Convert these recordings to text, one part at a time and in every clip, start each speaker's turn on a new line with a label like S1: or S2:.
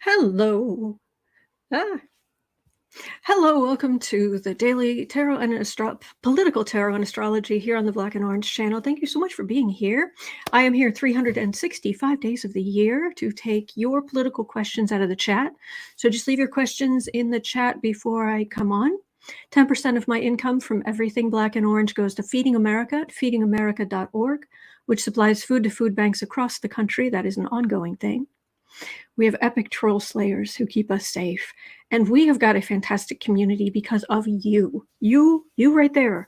S1: Hello. Ah. Hello, welcome to the daily tarot and political tarot and astrology here on the Black and Orange channel. Thank you so much for being here. I am here 365 days of the year to take your political questions out of the chat. So just leave your questions in the chat before I come on. 10% of my income from everything Black and Orange goes to Feeding America at feedingamerica.org, which supplies food to food banks across the country. That is an ongoing thing. We have epic troll slayers who keep us safe. And we have got a fantastic community because of you. You right there.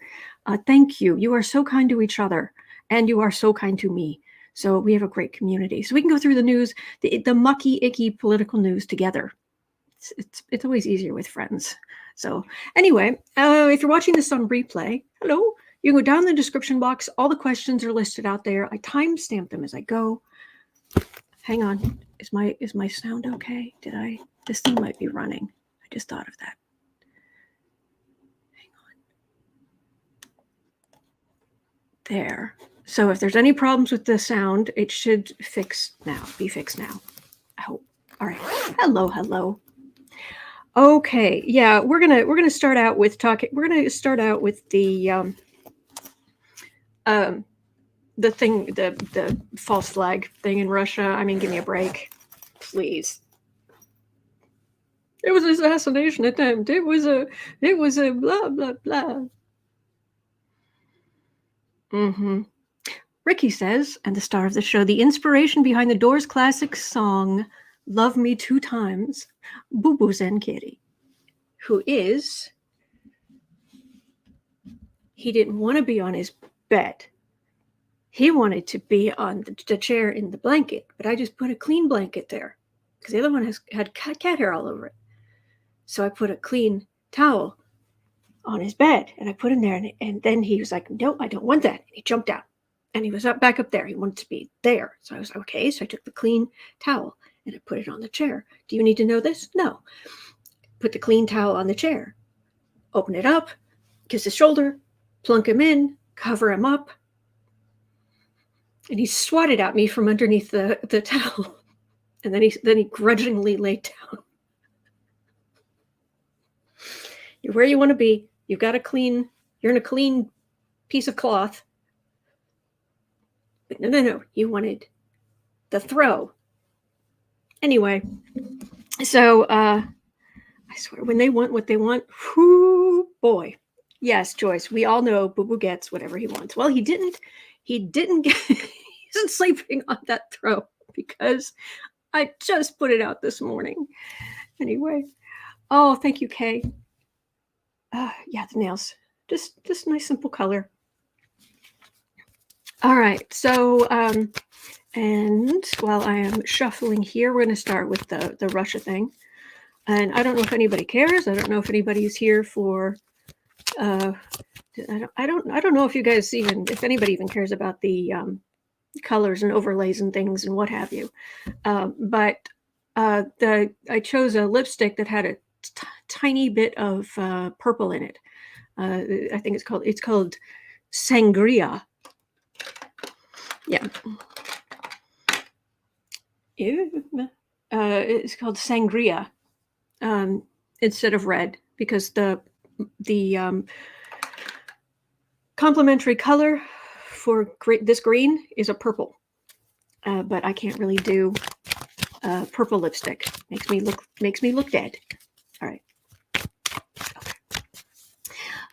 S1: Thank you. You are so kind to each other. And you are so kind to me. So we have a great community. So we can go through the news, the mucky, icky political news together. It's always easier with friends. So anyway, if you're watching this on replay, hello. You can go down in the description box. All the questions are listed out there. I timestamp them as I go. Hang on. Is my sound okay? This thing might be running. I just thought of that. Hang on. There. So if there's any problems with the sound, it should be fixed now. I hope. All right. Hello. Okay. Yeah, we're gonna start out with talking. We're gonna start out with the thing, the false flag thing in Russia. I mean, give me a break, please. It was an assassination attempt. It was a blah, blah, blah. Ricky says, and the star of the show, the inspiration behind the Doors classic song, Love Me Two Times, Boo Boo Zen Kitty, who is, he didn't want to be on his bed. He wanted to be on the chair in the blanket, but I just put a clean blanket there because the other one had cat hair all over it. So I put a clean towel on his bed and I put him there. And then he was like, no, I don't want that. And he jumped out and he was back up there. He wanted to be there. So I was like, okay. So I took the clean towel and I put it on the chair. Do you need to know this? No. Put the clean towel on the chair, open it up, kiss his shoulder, plunk him in, cover him up. And he swatted at me from underneath the towel. And then he grudgingly laid down. You're where you want to be. You've got you're in a clean piece of cloth. But no. You wanted the throw. Anyway, so I swear, when they want what they want, whoo, boy. Yes, Joyce, we all know Boo Boo gets whatever he wants. Well, he didn't get, he isn't sleeping on that throw because I just put it out this morning. Anyway. Oh, thank you, Kay. Yeah, the nails. Just nice, simple color. All right. So, and while I am shuffling here, we're going to start with the Russia thing. And I don't know if anybody cares. I don't know if anybody's here for. I don't know if you guys if anybody even cares about the colors and overlays and things and what have you. But I chose a lipstick that had a tiny bit of purple in it. I think it's called sangria. Yeah. It's called sangria instead of red because the complementary color for this green is a purple. But I can't really do purple lipstick. Makes me look dead. All right. Okay.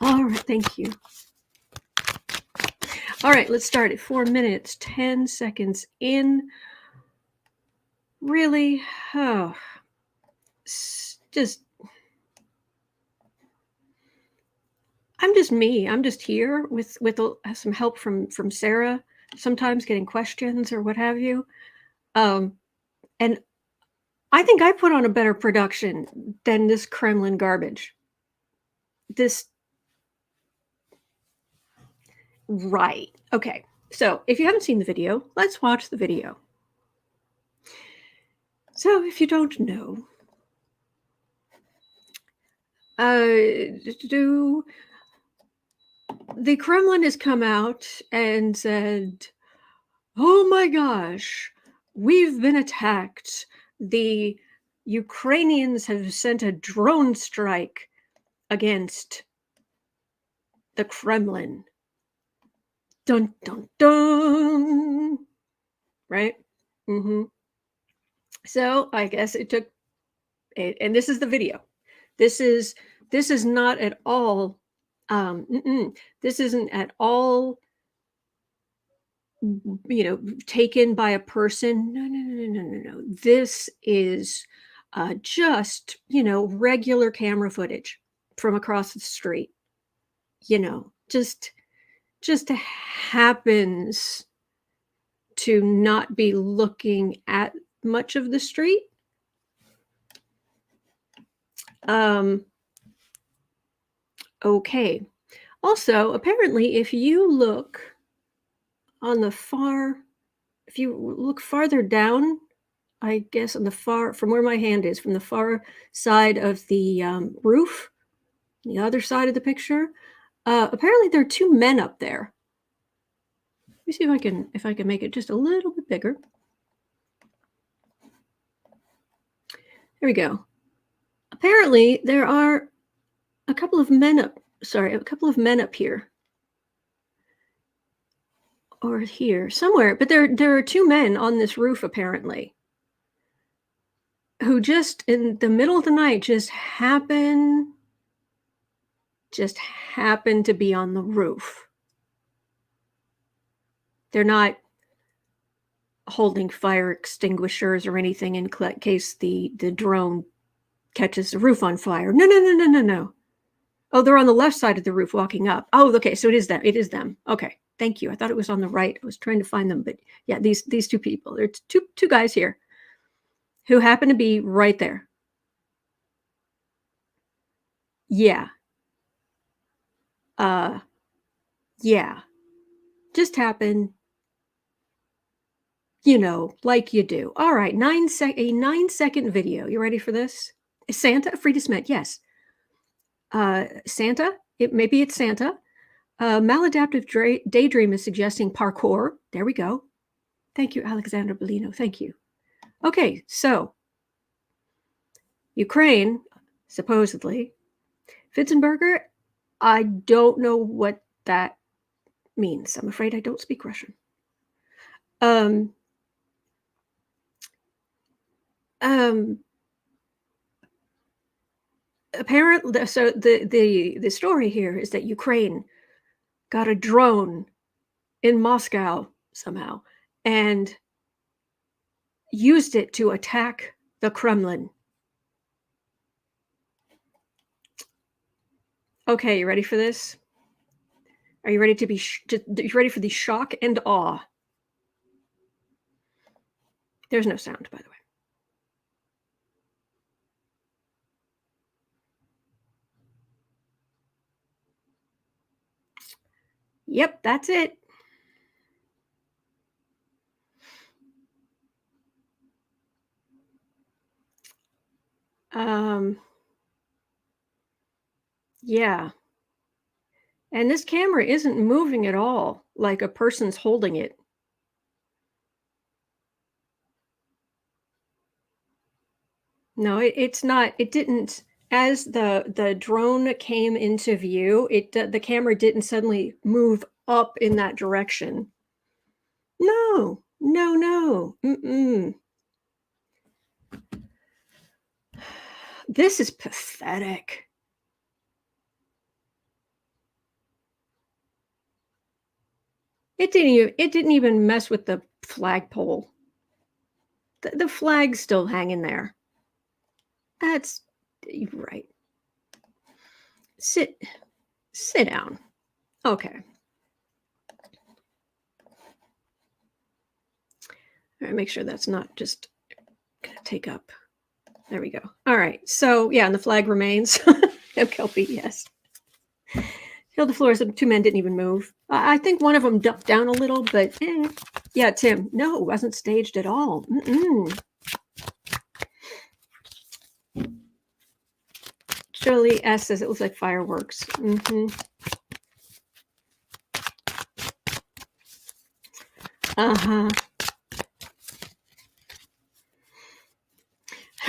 S1: All right. Thank you. All right. Let's start at 4 minutes, 10 seconds in. Really? Oh, I'm just me. I'm just here with some help from Sarah, sometimes getting questions or what have you. And I think I put on a better production than this Kremlin garbage. Right. Okay. So if you haven't seen the video, let's watch the video. So if you don't know, the Kremlin has come out and said, oh my gosh, we've been attacked. The Ukrainians have sent a drone strike against the Kremlin. Dun, dun, dun. Right? So I guess it took, and this is the video. This is not at all, this isn't at all, taken by a person. No. This is just, regular camera footage from across the street. Just happens to not be looking at much of the street. Okay. Also, apparently, if you look on the if you look farther down, I guess on the from where my hand is, from the far side of the roof, the other side of the picture, apparently there are two men up there. Let me see if I can make it just a little bit bigger. There we go. Apparently there are a couple of men up here. Or here, somewhere. But there are two men on this roof, apparently, who just in the middle of the night just happen to be on the roof. They're not holding fire extinguishers or anything in case the drone catches the roof on fire. No. Oh, they're on the left side of the roof walking up. Oh, okay, so it is them. Okay, thank you. I thought it was on the right. I was trying to find them, but yeah, these two people. There's two guys here who happen to be right there. Yeah. Yeah. Just happened. Like you do. All right, a 9-second video. You ready for this? Is Santa? Frida Smith, yes. Santa, maybe it's Santa. Maladaptive daydream is suggesting parkour. There we go. Thank you, Alexander Bellino. Thank you. Okay, so Ukraine, supposedly. Fitzenberger, I don't know what that means. I'm afraid I don't speak Russian. Apparently, so the story here is that Ukraine got a drone in Moscow somehow and used it to attack the Kremlin. Okay, you ready for this? Are you ready you ready for the shock and awe? There's no sound, by the way. Yep, that's it. Yeah. And this camera isn't moving at all, like a person's holding it. No, it's not. It didn't. As the drone came into view, the camera didn't suddenly move up in that direction. No. This is pathetic. It didn't even mess with the flagpole. The flag's still hanging there. That's right. Sit down. Okay. All right, make sure that's not just gonna take up. There we go. All right. So yeah, and the flag remains. Kelpie, yes. Held the floor. So two men didn't even move. I think one of them ducked down a little, but yeah, Tim. No, it wasn't staged at all. Shirley S says it looks like fireworks.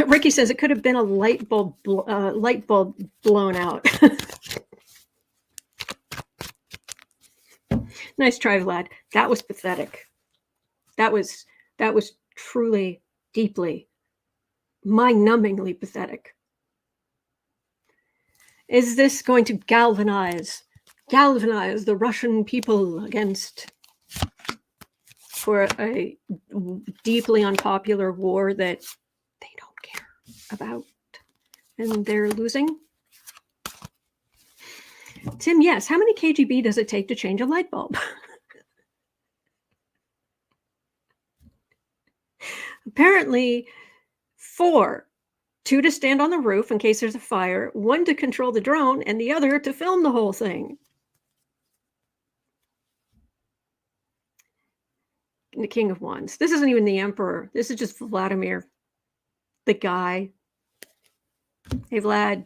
S1: Ricky says it could have been a light bulb blown out. Nice try, Vlad. That was pathetic. That was truly, deeply, mind-numbingly pathetic. Is this going to galvanize the Russian people for a deeply unpopular war that they don't care about and they're losing? Tim, yes. How many KGB does it take to change a light bulb? Apparently 4. 2 to stand on the roof in case there's a fire, 1 to control the drone, and the other to film the whole thing. The King of Wands. This isn't even the Emperor. This is just Vladimir, the guy. Hey, Vlad.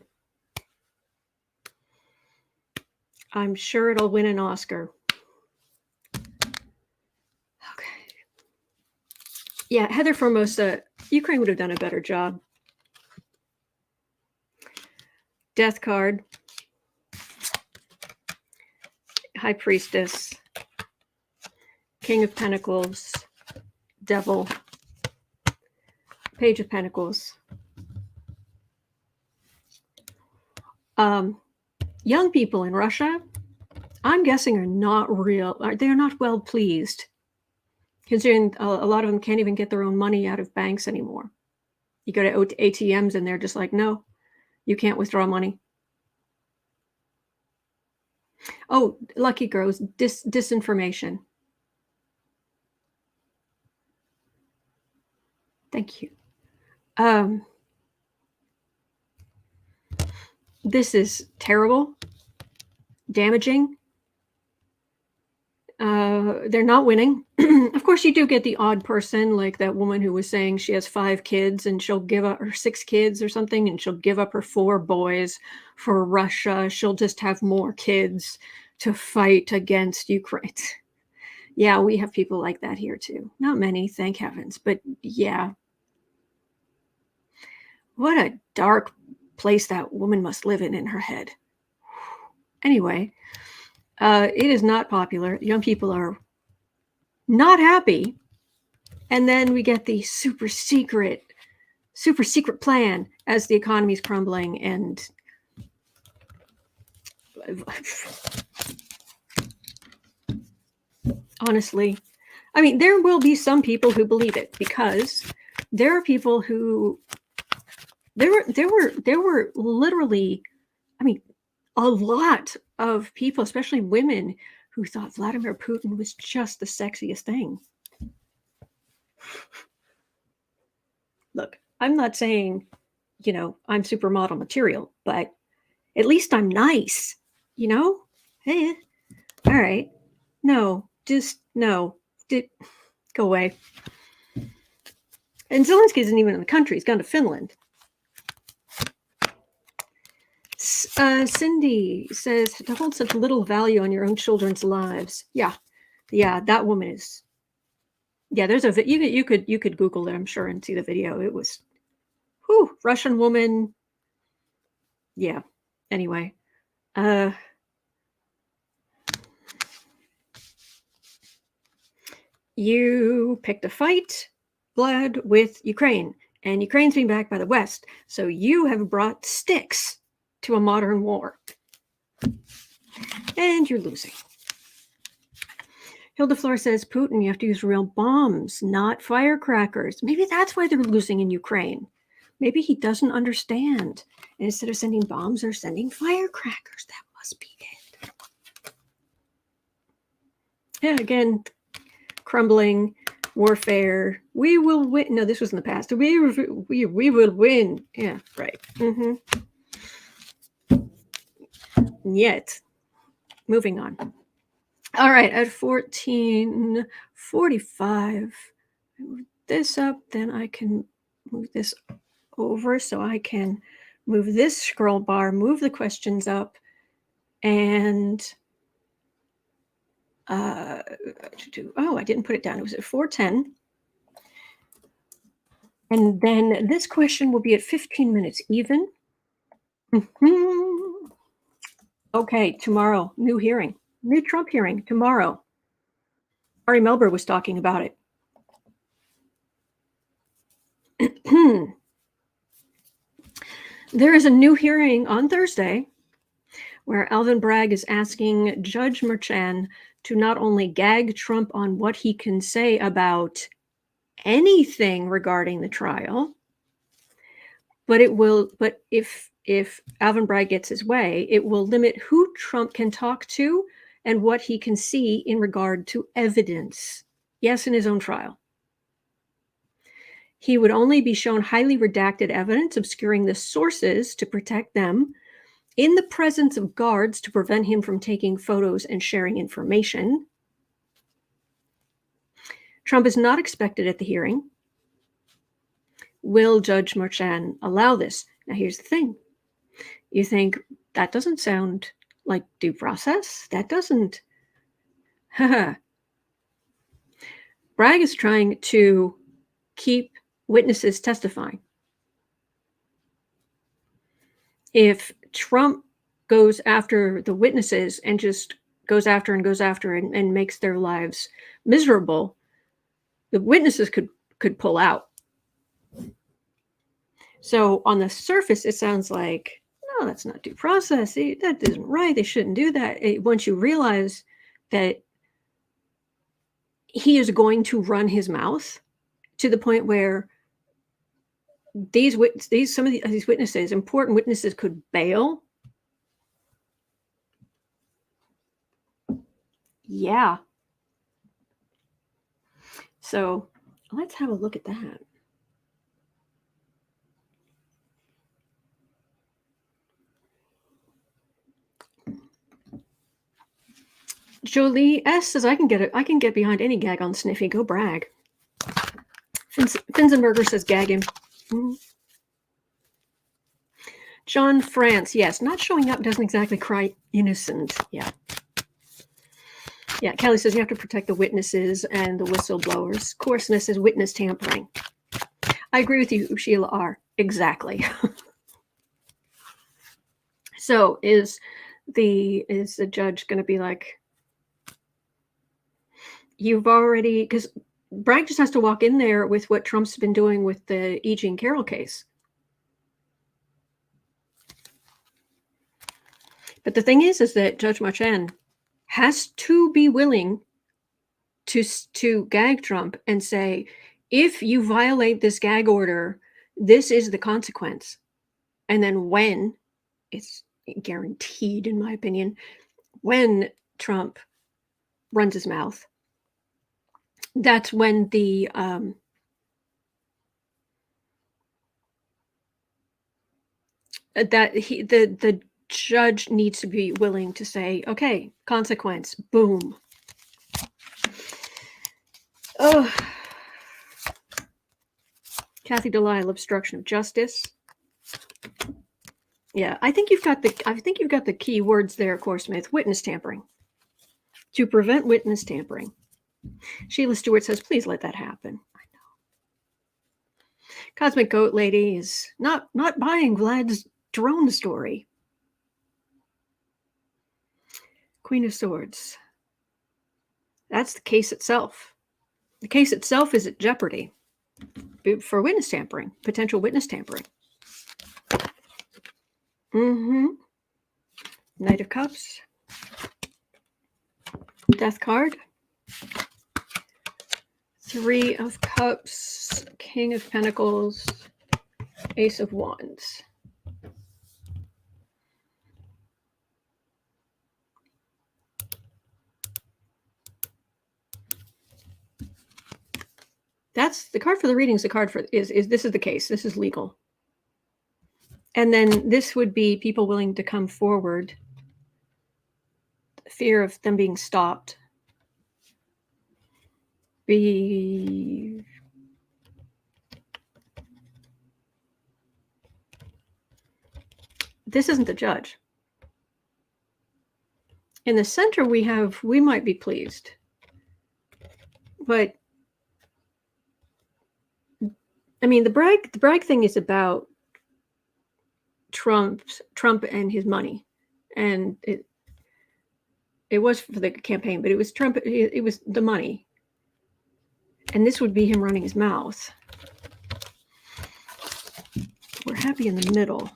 S1: I'm sure it'll win an Oscar. Okay. Yeah, Heather Formosa, Ukraine would have done a better job. Death card. High Priestess. King of Pentacles. Devil. Page of Pentacles. Young people in Russia, I'm guessing, are not they're not well pleased, considering a lot of them can't even get their own money out of banks anymore. You go to ATMs and they're just like, no, you can't withdraw money. Oh, lucky girls, disinformation. Thank you. This is terrible, damaging. They're not winning. Of course, you do get the odd person, like that woman who was saying she has 5 kids and she'll give up her 6 kids or something, and she'll give up her 4 boys for Russia. She'll just have more kids to fight against Ukraine. Yeah, we have people like that here too. Not many, thank heavens, but yeah. What a dark place that woman must live in her head. Anyway, it is not popular. Young people are not happy. And then we get the super secret plan as the economy is crumbling. And honestly, I mean, there will be some people who believe it, because there are people who there were literally, I mean, a lot of people, especially women, who thought Vladimir Putin was just the sexiest thing. Look, I'm not saying, I'm supermodel material, but at least I'm nice, Hey, all right. No, just no. Go away. And Zelensky isn't even in the country. He's gone to Finland. Cindy says, to hold such little value on your own children's lives. Yeah, that woman is. Yeah, there's you could Google it, I'm sure, and see the video. It was, Russian woman. Yeah. Anyway, you picked a fight, Vlad, with Ukraine, and Ukraine's being backed by the West. So you have brought sticks to a modern war. And you're losing. Hilda Flor says, Putin, you have to use real bombs, not firecrackers. Maybe that's why they're losing in Ukraine. Maybe he doesn't understand. And instead of sending bombs, they're sending firecrackers. That must be it. Yeah, again, crumbling warfare. We will win. No, this was in the past. We will win. Yeah, right. Yet, moving on. All right, at 14:45, move this up, then I can move this over so I can move this scroll bar, move the questions up, and I didn't put it down. It was at 4:10. And then this question will be at 15 minutes even. Mhm. Okay, tomorrow, new hearing, new Trump hearing tomorrow. Ari Melber was talking about it. There is a new hearing on Thursday where Alvin Bragg is asking Judge Merchan to not only gag Trump on what he can say about anything regarding the trial, but if Alvin Bragg gets his way, it will limit who Trump can talk to and what he can see in regard to evidence. Yes, in his own trial. He would only be shown highly redacted evidence, obscuring the sources to protect them, in the presence of guards to prevent him from taking photos and sharing information. Trump is not expected at the hearing. Will Judge Merchan allow this? Now, here's the thing. You think, that doesn't sound like due process? That doesn't. Bragg is trying to keep witnesses testifying. If Trump goes after the witnesses and just goes after and makes their lives miserable, the witnesses could pull out. So on the surface, it sounds like, no, that's not due process. That isn't right. They shouldn't do that. Once you realize that he is going to run his mouth to the point where some of these witnesses, important witnesses, could bail. Yeah. So let's have a look at that. Jolie S says, I can get behind any gag on Sniffy. Go Bragg. Finzenberger says, gag him. Mm-hmm. John France, yes, not showing up doesn't exactly cry innocent. Yeah. Yeah, Kelly says you have to protect the witnesses and the whistleblowers. Coarseness is witness tampering. I agree with you, Sheila R. Exactly. So is the judge going to be like, you've already, because Bragg just has to walk in there with what Trump's been doing with the E. Jean Carroll case. But the thing is that Judge Merchan has to be willing to gag Trump and say, if you violate this gag order, this is the consequence. And then when, it's guaranteed, in my opinion, when Trump runs his mouth, that's when the judge needs to be willing to say, okay, consequence, boom. Oh, Kathy Delisle, obstruction of justice. Yeah, I think you've got the key words there, Coresmith. Witness tampering. To prevent witness tampering. Sheila Stewart says, please let that happen. I know. Cosmic Goat Lady is not buying Vlad's drone story. Queen of Swords. That's the case itself. The case itself is at jeopardy for witness tampering, potential witness tampering. Knight of Cups. Death card. Three of Cups. King of Pentacles. Ace of Wands. That's the card for the readings. The card for is this is the case. This is legal. And then this would be people willing to come forward. Fear of them being stopped. This isn't the judge. In the center we might be pleased. But I mean, the Bragg thing is about Trump and his money, and it was for the campaign, but it was Trump. It was the money, and this would be him running his mouth. We're happy in the middle.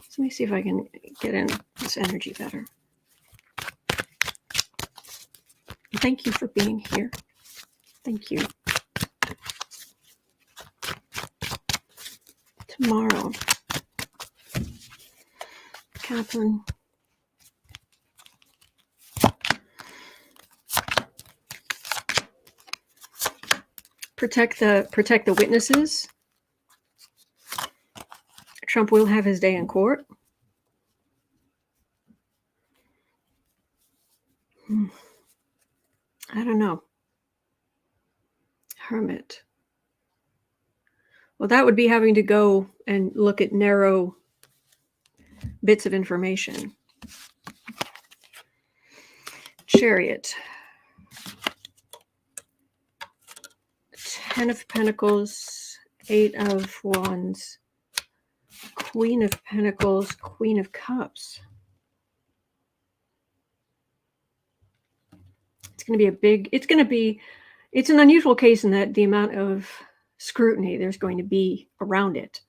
S1: So let me see if I can get in this energy better. Thank you for being here. Thank you. Tomorrow, Kaplan. Protect the witnesses. Trump will have his day in court. I don't know. Hermit. Well, that would be having to go and look at narrow bits of information. Chariot. 10 of Pentacles, 8 of Wands, Queen of Pentacles, Queen of Cups. It's going to be it's an unusual case in that the amount of scrutiny there's going to be around it.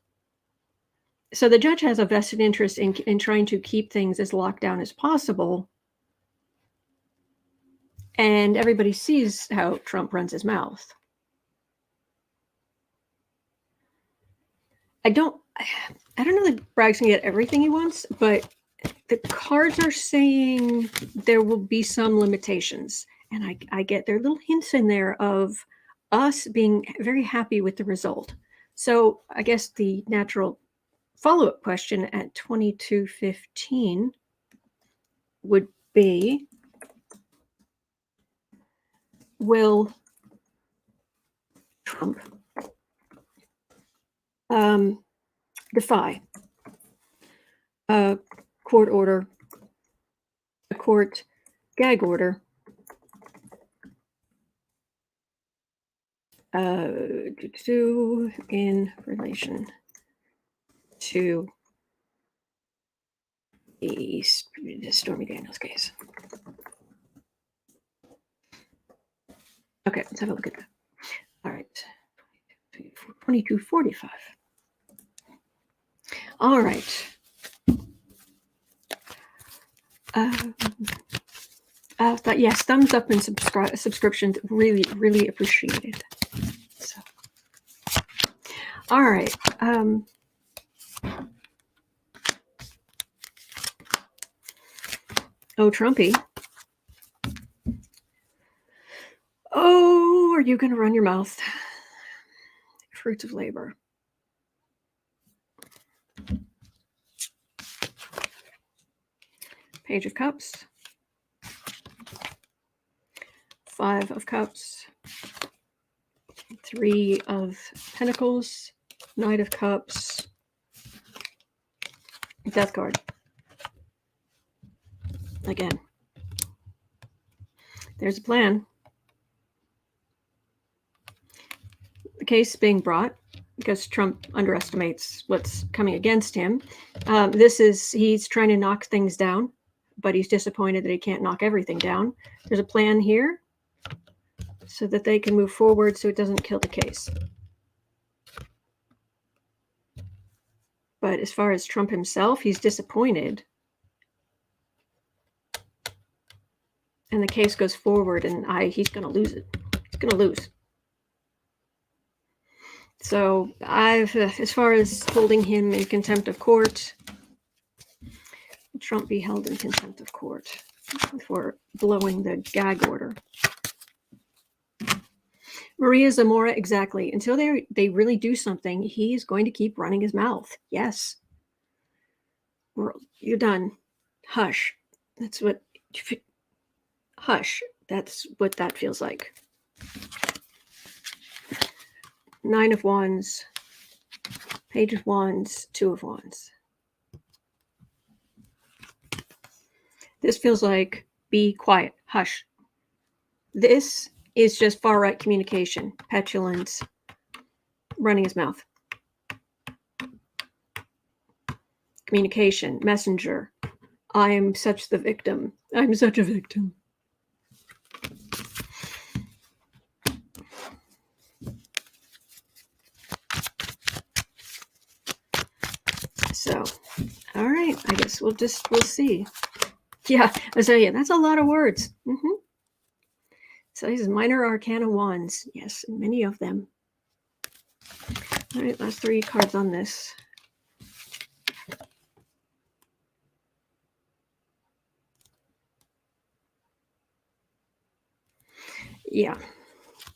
S1: So the judge has a vested interest in trying to keep things as locked down as possible. And everybody sees how Trump runs his mouth. I don't know that Bragg's gonna get everything he wants, but the cards are saying there will be some limitations. And I get there are little hints in there of us being very happy with the result. So I guess the natural follow-up question at 22:15 would be, will Trump defy a court order, a court gag order, in relation to the Stormy Daniels case? Okay, let's have a look at that. All right, 22:45. All right. Yes, thumbs up and subscriptions, really appreciated. So, all right. Oh, Trumpy. Oh, are you going to run your mouth? Fruits of labor. Page of Cups. 5 of Cups. 3 of Pentacles. Knight of Cups. Death card. Again. There's a plan. The case being brought because Trump underestimates what's coming against him. He's trying to knock things down, but he's disappointed that he can't knock everything down. There's a plan here so that they can move forward so it doesn't kill the case. But as far as Trump himself, he's disappointed. And the case goes forward, and he's going to lose it. He's going to lose. So as far as holding him in contempt of court, Trump be held in contempt of court for blowing the gag order. Maria Zamora, exactly. Until they really do something, he's going to keep running his mouth. Yes. You're done. Hush. Hush. That's what that feels like. 9 of Wands, Page of Wands, 2 of Wands. This feels like be quiet, hush. This is just far-right communication, petulance, running his mouth. Communication, messenger. I am such the victim. I'm such a victim. So, all right, I guess we'll see. Yeah, I tell you, that's a lot of words. So these minor arcana wands. Yes, many of them. All right, last 3 cards on this. Yeah.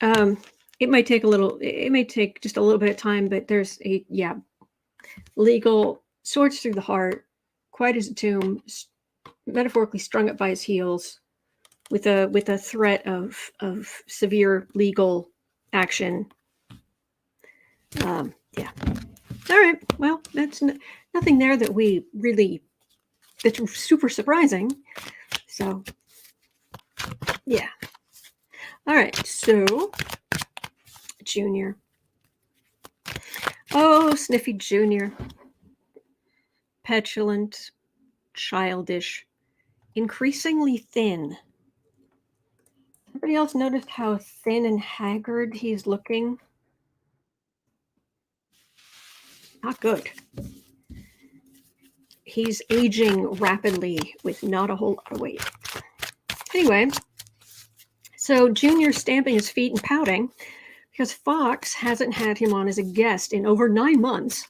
S1: It might take just a little bit of time, but there's legal swords through the heart, quiet as a tomb, metaphorically strung up by his heels, with a threat of severe legal action. Yeah. All right. Well, that's nothing there that's super surprising. So, yeah. All right. So, Junior. Oh, Sniffy Junior. Petulant, childish, increasingly thin. Everybody else noticed how thin and haggard he's looking? Not good. He's aging rapidly with not a whole lot of weight. Anyway, so Junior's stamping his feet and pouting because Fox hasn't had him on as a guest in over 9 months.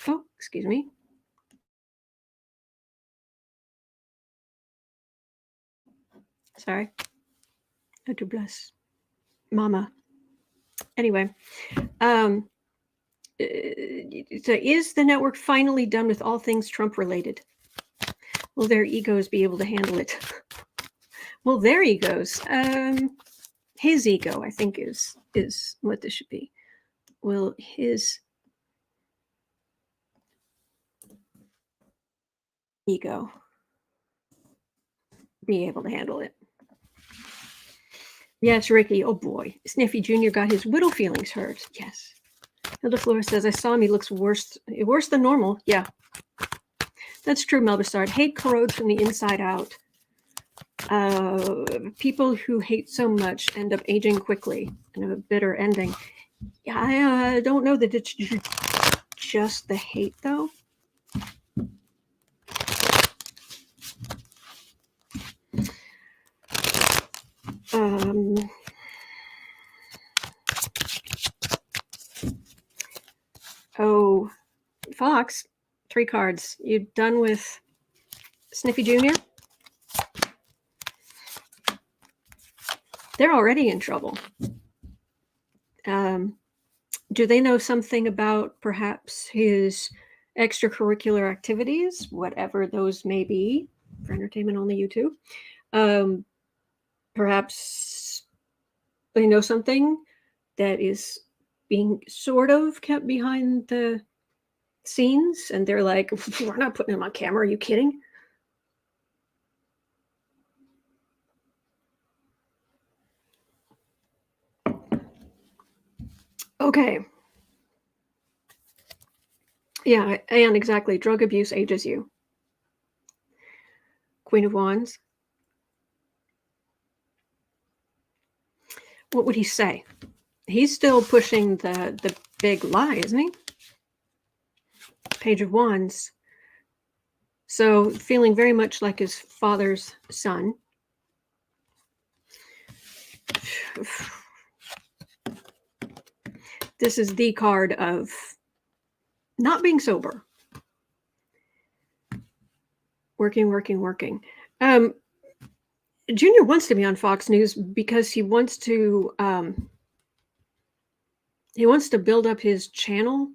S1: Oh, excuse me. Sorry. God bless. Mama. Anyway, so is the network finally done with all things Trump related? Will their egos be able to handle it? Well, their egos, his ego, I think is what this should be. Will his ego be able to handle it? Yes, Ricky. Oh boy. Sniffy Jr. got his widow feelings hurt. Yes. Hilda Flores says, I saw him. He looks worse than normal. Yeah. That's true, Melbasard. Hate corrodes from the inside out. People who hate so much end up aging quickly and have a bitter ending. Yeah, I don't know that it's just the hate, though. Oh, Fox, 3 cards. You done with Sniffy Jr.? They're already in trouble. Do they know something about perhaps his extracurricular activities, whatever those may be, for entertainment only YouTube? Perhaps they know something that is being sort of kept behind the scenes, and they're like, we're not putting him on camera. Are you kidding? Okay. Yeah, and exactly. Drug abuse ages you. Queen of Wands. What would he say? He's still pushing the big lie, isn't he? Page of Wands. So feeling very much like his father's son. This is the card of not being sober. Working. Junior wants to be on Fox News because he wants to build up his channel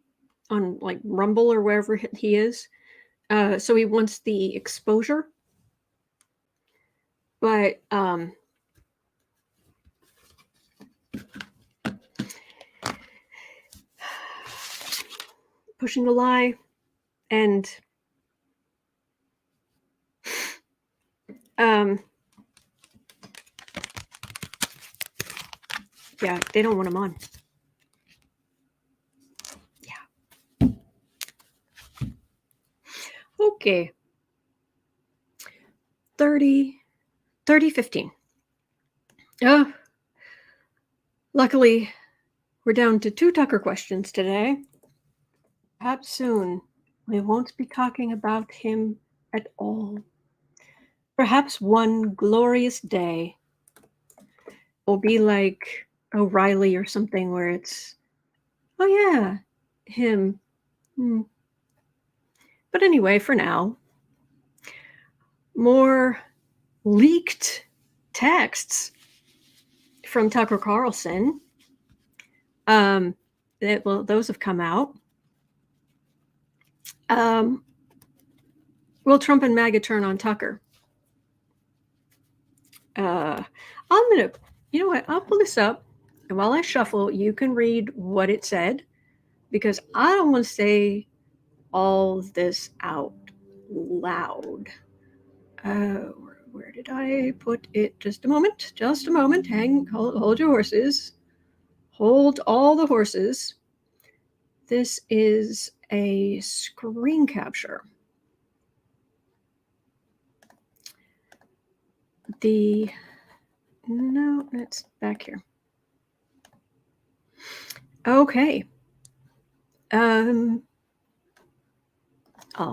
S1: on like Rumble or wherever he is. So he wants the exposure. But pushing the lie and Yeah, they don't want him on. Yeah. Okay. 30-15. Oh, luckily, we're down to 2 Tucker questions today. Perhaps soon we won't be talking about him at all. Perhaps one glorious day will be like O'Reilly or something where it's, oh yeah, him. But anyway, for now, more leaked texts from Tucker Carlson. Those have come out. Will Trump and MAGA turn on Tucker? I'm gonna, you know what? I'll pull this up, and while I shuffle, you can read what it said, because I don't want to say all this out loud. Where did I put it? Just a moment. Hold your horses. Hold all the horses. This is a screen capture. No, it's back here. Okay. I'll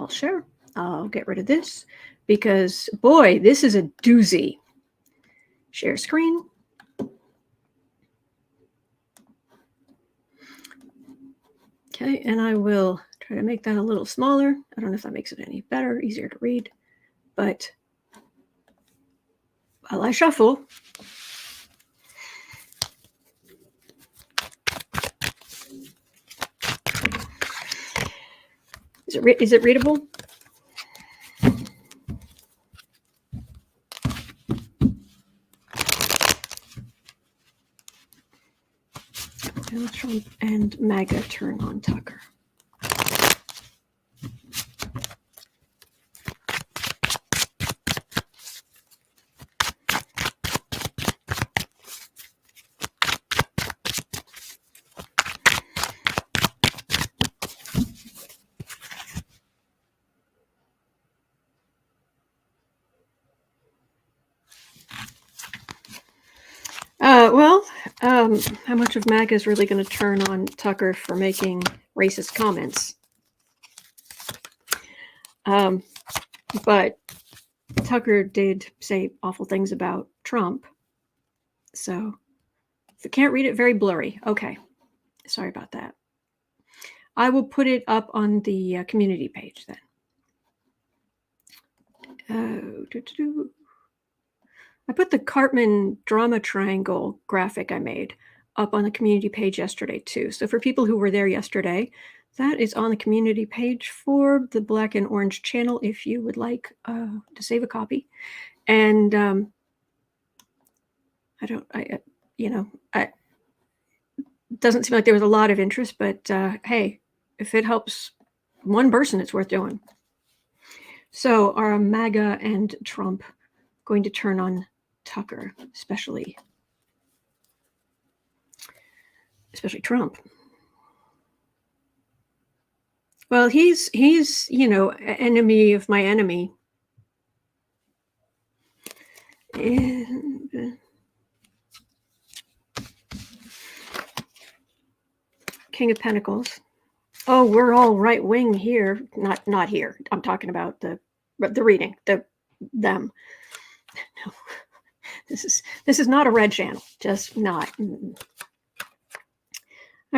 S1: share. I'll get rid of this because, boy, this is a doozy. Share screen. Okay, and I will try to make that a little smaller. I don't know if that makes it any better, easier to read, but while I shuffle, is it readable? Will Trump and MAGA turn on Tucker? How much of MAGA is really going to turn on Tucker for making racist comments? But Tucker did say awful things about Trump. So if you can't read it, very blurry. Okay. Sorry about that. I will put it up on the community page then. I put the Cartman drama triangle graphic I made up on the community page yesterday too. So for people who were there yesterday, that is on the community page for the Black and Orange channel if you would like to save a copy. And it doesn't seem like there was a lot of interest, but hey, if it helps one person, it's worth doing. So are MAGA and Trump going to turn on Tucker, especially Trump? Well, he's enemy of my enemy. And King of Pentacles. Oh, we're all right wing here. Not here. I'm talking about the reading, them. No. This is not a red channel. Just not. All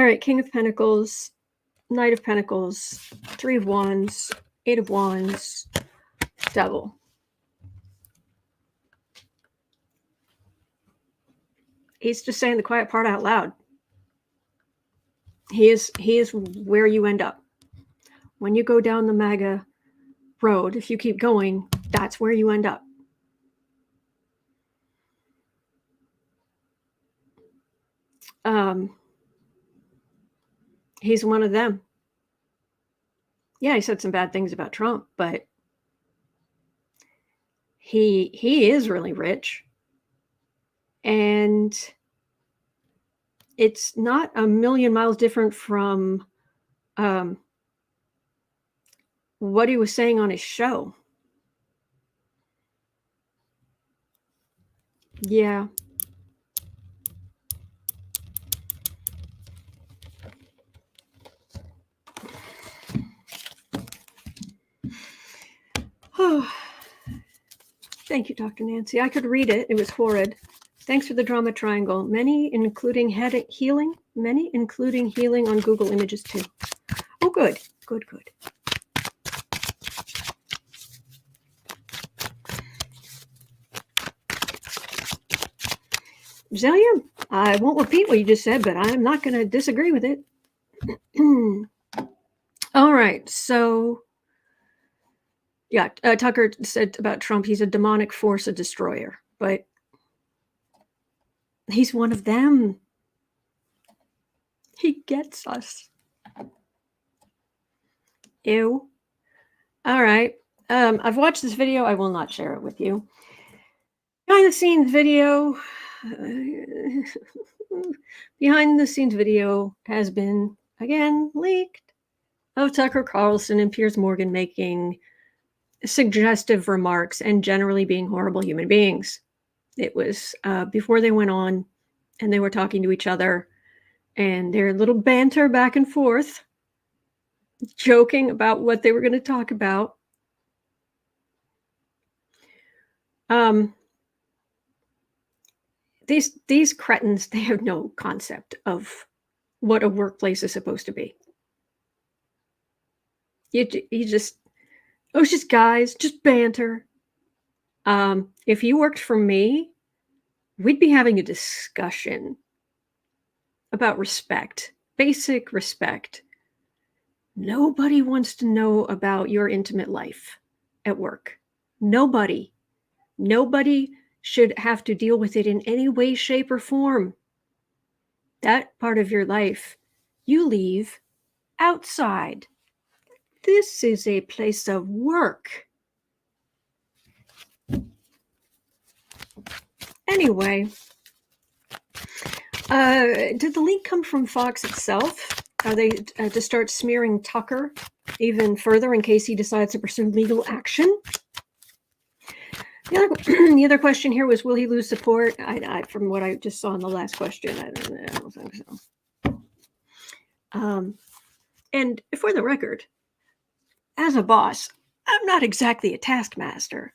S1: right, King of Pentacles, Knight of Pentacles, 3 of Wands, 8 of Wands, Devil. He's just saying the quiet part out loud. He is where you end up. When you go down the MAGA road, if you keep going, that's where you end up. He's one of them. Yeah, he said some bad things about Trump, but he is really rich. And it's not a million miles different from what he was saying on his show. Yeah. Oh, thank you, Dr. Nancy. I could read it. It was horrid. Thanks for the drama triangle. Many including healing. Many including healing on Google Images too. Oh, good. Good, good. Zelia, I won't repeat what you just said, but I'm not going to disagree with it. All right. So, yeah, Tucker said about Trump, he's a demonic force, a destroyer, but he's one of them. He gets us. Ew. All right. I've watched this video. I will not share it with you. Behind the scenes video. Behind the scenes video has been, again, leaked of Tucker Carlson and Piers Morgan making suggestive remarks and generally being horrible human beings. It was before they went on and they were talking to each other and their little banter back and forth, joking about what they were going to talk about. These cretins, they have no concept of what a workplace is supposed to be. You just, it was just guys, just banter. If you worked for me, we'd be having a discussion about respect, basic respect. Nobody wants to know about your intimate life at work. Nobody should have to deal with it in any way, shape, or form. That part of your life, you leave outside. This is a place of work. Anyway, did the leak come from Fox itself? Are they to start smearing Tucker even further in case he decides to pursue legal action? The other question here was, will he lose support? From what I just saw in the last question, I don't think so. And for the record, as a boss, I'm not exactly a taskmaster.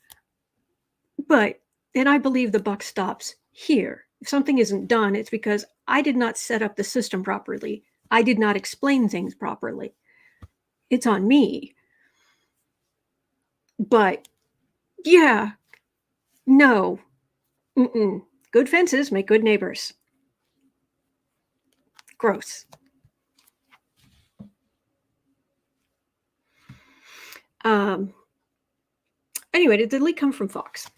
S1: And I believe the buck stops here. If something isn't done, it's because I did not set up the system properly. I did not explain things properly. It's on me. But yeah, no. Good fences make good neighbors. Gross. Anyway, did the leak come from Fox?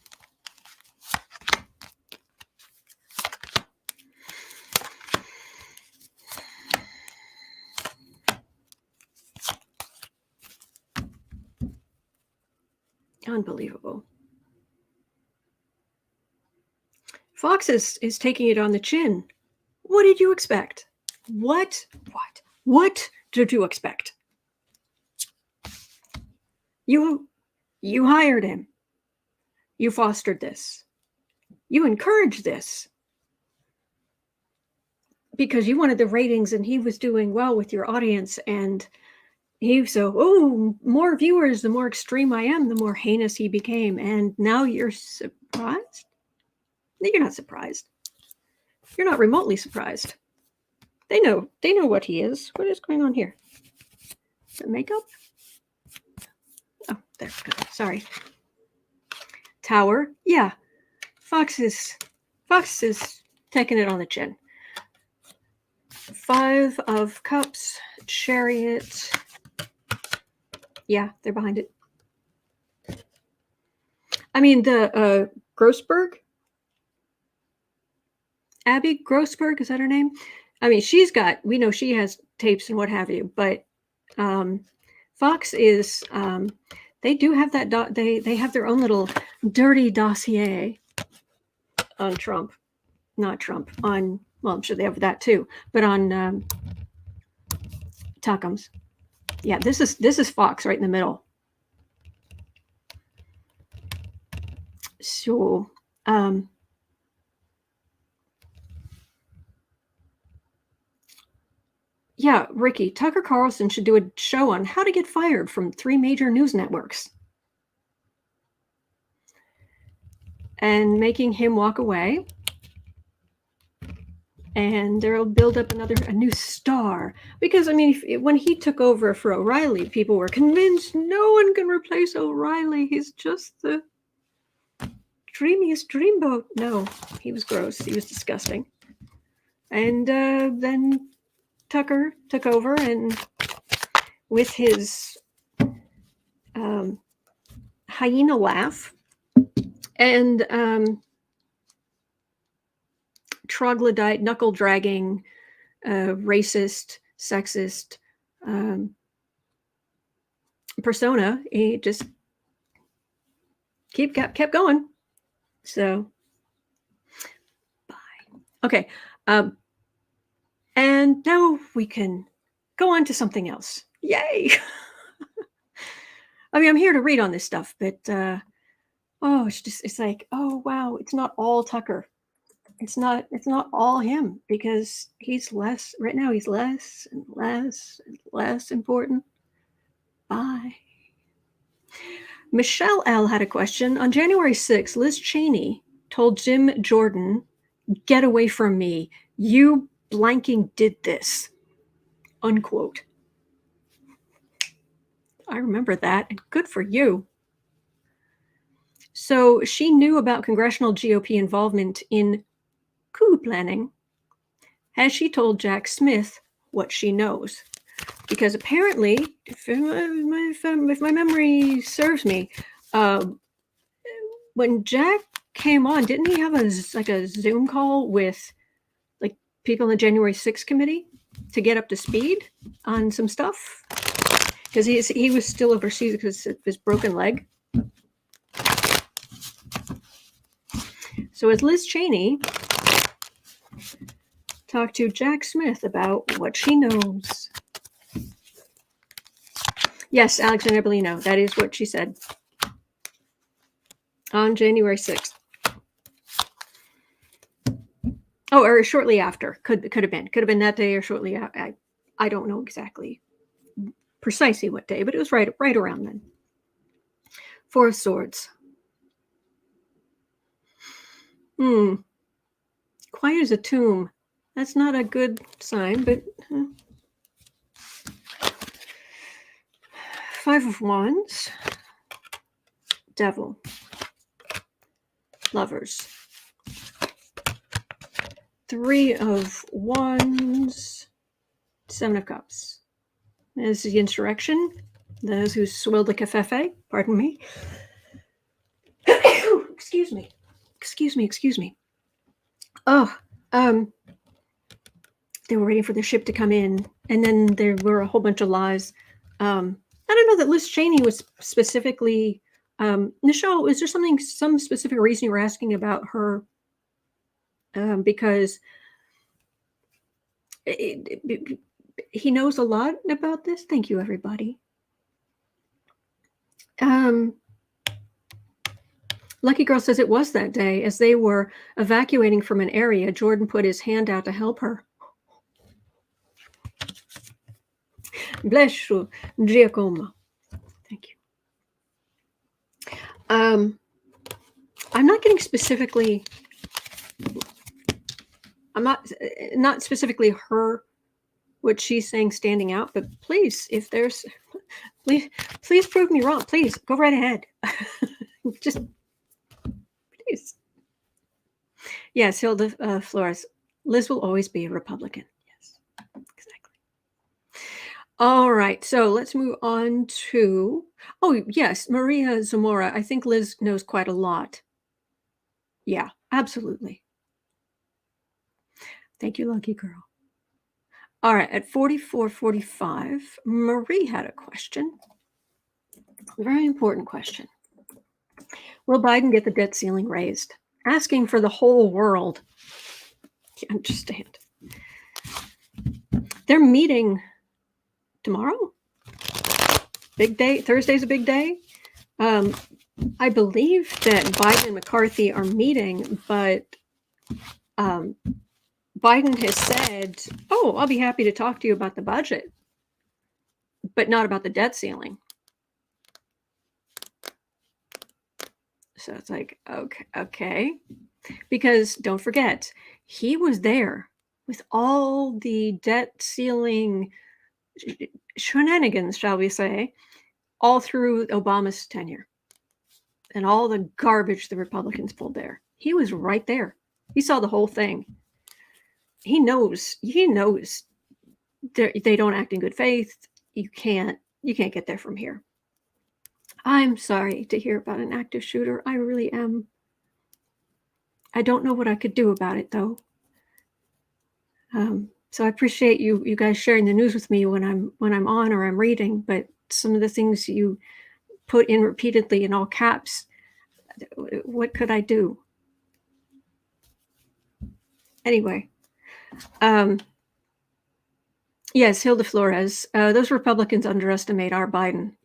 S1: Unbelievable. Fox is taking it on the chin. What did you expect? What did you expect? You hired him. You fostered this. You encouraged this. Because you wanted the ratings and he was doing well with your audience, and more viewers, the more extreme I am, the more heinous he became. And now you're surprised? You're not surprised. You're not remotely surprised. They know what he is. What is going on here? Is it makeup? Oh, there. Sorry. Tower. Yeah. Fox is taking it on the chin. 5 of Cups, Chariot. Yeah, they're behind it. I mean, the Grossberg? Abby Grossberg, is that her name? I mean, we know she has tapes and what have you, but Fox is, they do have that, they have their own little dirty dossier on Trump, not Trump, on Well, I'm sure they have that too, but on Tuckums. Yeah, this is Fox right in the middle. So, yeah, Ricky, Tucker Carlson should do a show on how to get fired from 3 major news networks. And making him walk away. And they'll build up a new star. Because, I mean, when he took over for O'Reilly, people were convinced no one can replace O'Reilly. He's just the dreamiest dreamboat. No, he was gross. He was disgusting. And then Tucker took over, and with his hyena laugh and troglodyte, knuckle-dragging, racist, sexist persona, he just kept going. So, bye. Okay. And now we can go on to something else. Yay! I mean, I'm here to read on this stuff, but it's like, oh wow, it's not all Tucker. It's not all him, because he's less right now. He's less and less and less important. Bye. Michelle L had a question. On January 6th, Liz Cheney told Jim Jordan, "Get away from me. You blanking did this," unquote. I remember that, and good for you. So she knew about congressional GOP involvement in coup planning. Has she told Jack Smith what she knows? Because apparently, if my memory serves me, when Jack came on, didn't he have a Zoom call with like people in the January 6th committee to get up to speed on some stuff? Because he was still overseas because of his broken leg. So as Liz Cheney talked to Jack Smith about what she knows. Yes, Alexander Bellino, that is what she said on January 6th. Oh, or shortly after. Could have been that day or shortly after. I don't know exactly precisely what day, but it was right around then. 4 of Swords. Quiet as a tomb. That's not a good sign, but 5 of Wands. Devil. Lovers. 3 of Wands. 7 of Cups. This is the insurrection. Those who swilled the cafefe. Pardon me. Excuse me. Oh, they were waiting for the ship to come in, and then there were a whole bunch of lies. I don't know that Liz Cheney was specifically. Michelle, is there some specific reason you were asking about her? Because he knows a lot about this. Thank you, everybody. Lucky Girl says it was that day. As they were evacuating from an area, Jordan put his hand out to help her. Bless you, Giacomo. Thank you. I'm not getting specifically. I'm not specifically her, what she's saying standing out, but please, if there's, please prove me wrong. Please go right ahead. Just please. Yes, Hilda Flores. Liz will always be a Republican. Yes, exactly. All right, so let's move on to, oh yes, Maria Zamora. I think Liz knows quite a lot. Yeah, absolutely. Thank you, Lucky Girl. All right, at 44:45, Marie had a question. A very important question. Will Biden get the debt ceiling raised? Asking for the whole world. Can't understand. They're meeting tomorrow. Big day. Thursday's a big day. I believe that Biden and McCarthy are meeting, but Biden has said, "Oh, I'll be happy to talk to you about the budget, but not about the debt ceiling." So it's like, okay. Because don't forget, he was there with all the debt ceiling shenanigans, shall we say, all through Obama's tenure and all the garbage the Republicans pulled there. He was right there. He saw the whole thing. He knows they don't act in good faith. You can't get there from here. I'm sorry to hear about an active shooter. I really am. I don't know what I could do about it, though. So I appreciate you guys sharing the news with me when I'm on or I'm reading. But some of the things you put in repeatedly in all caps, what could I do? Anyway, yes, Hilda Flores. Those Republicans underestimate our Biden.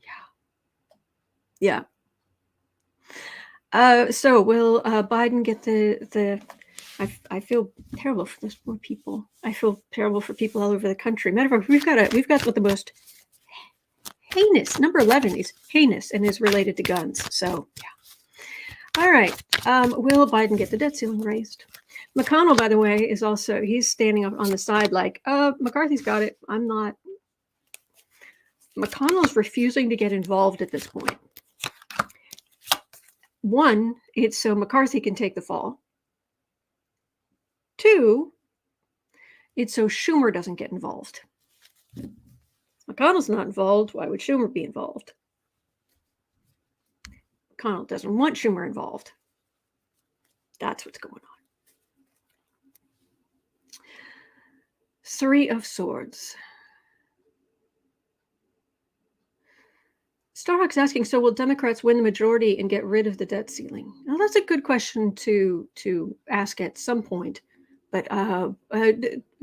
S1: Yeah. So will Biden get the I feel terrible for those poor people. I feel terrible for people all over the country. Matter of fact, we've got what the most heinous, number 11 is heinous and is related to guns. So yeah. All right. Will Biden get the debt ceiling raised? McConnell, by the way, is also, he's standing up on the side like, McCarthy's got it. I'm not. McConnell's refusing to get involved at this point. One, it's so McCarthy can take the fall. Two, it's so Schumer doesn't get involved. McConnell's not involved. Why would Schumer be involved? McConnell doesn't want Schumer involved. That's what's going on. Three of Swords. Starhawk's asking, so will Democrats win the majority and get rid of the debt ceiling? Now, that's a good question to ask at some point. But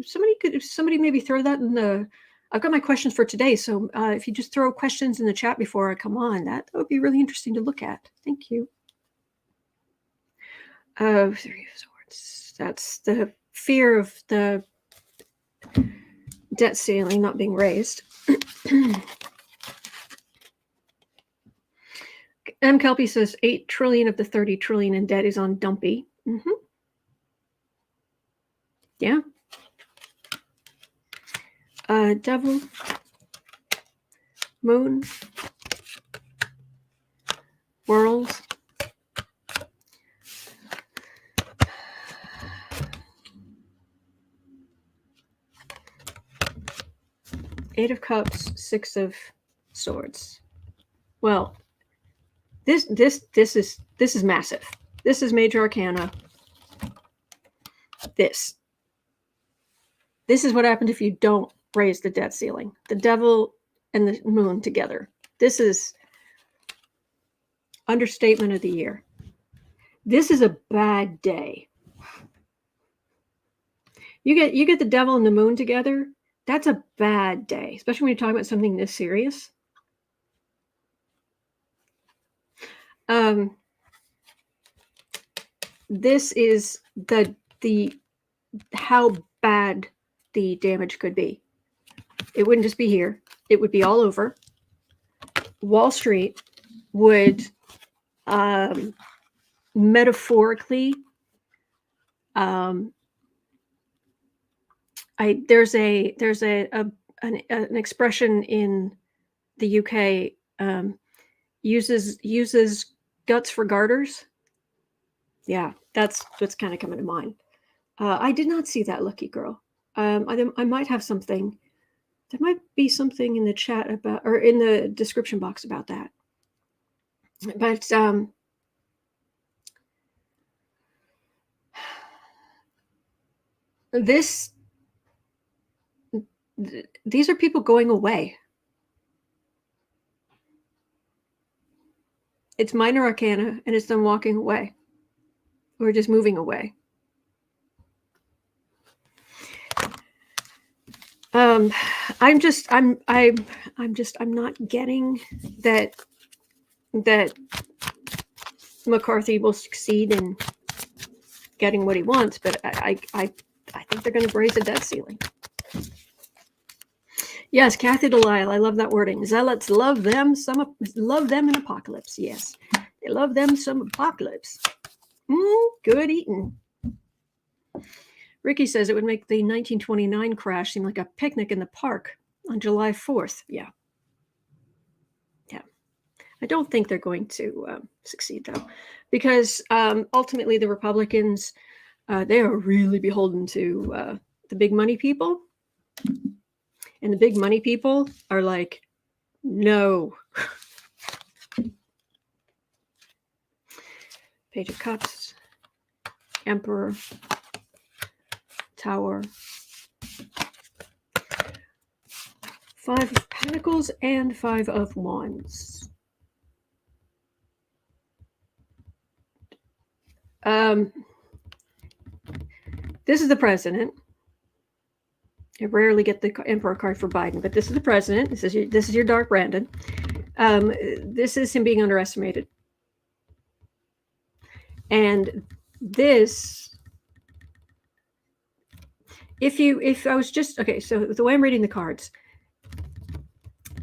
S1: somebody maybe throw that in the. I've got my questions for today, so if you just throw questions in the chat before I come on, that would be really interesting to look at. Thank you. Three of Swords. That's the fear of the debt ceiling not being raised. M. Kelpie says 8 trillion of the 30 trillion in debt is on Dumpy. Mm-hmm. Yeah. Devil. Moon. Worlds. Eight of Cups, Six of Swords. Well, this is massive. This is Major Arcana. This is what happened if you don't raise the debt ceiling. The Devil and the Moon together. This is understatement of the year. This is a bad day. You get the Devil and the Moon together. That's a bad day, especially when you're talking about something this serious. This is the how bad the damage could be. It wouldn't just be here. It would be all over. Wall Street would metaphorically there's an expression in the UK uses guts for garters. Yeah, that's what's kind of coming to mind. I did not see that, lucky girl. I might have something. There might be something in the chat about, or in the description box about that. But these are people going away. It's minor arcana, and it's them walking away. Or just moving away. I'm not getting that McCarthy will succeed in getting what he wants, but I think they're going to raise the debt ceiling. Yes, Kathy Delisle, I love that wording. Zealots love them in apocalypse. Yes, they love them some apocalypse. Good eating. Ricky says it would make the 1929 crash seem like a picnic in the park on July 4th. Yeah. I don't think they're going to succeed, though, because ultimately the Republicans, they are really beholden to the big money people. And the big money people are like, no. Page of Cups, Emperor, Tower, Five of Pentacles, and Five of Wands. This is the president. I rarely get the Emperor card for Biden, but this is the president. This is your Dark Brandon. This is him being underestimated. And this, if I was just, okay, so the way I'm reading the cards,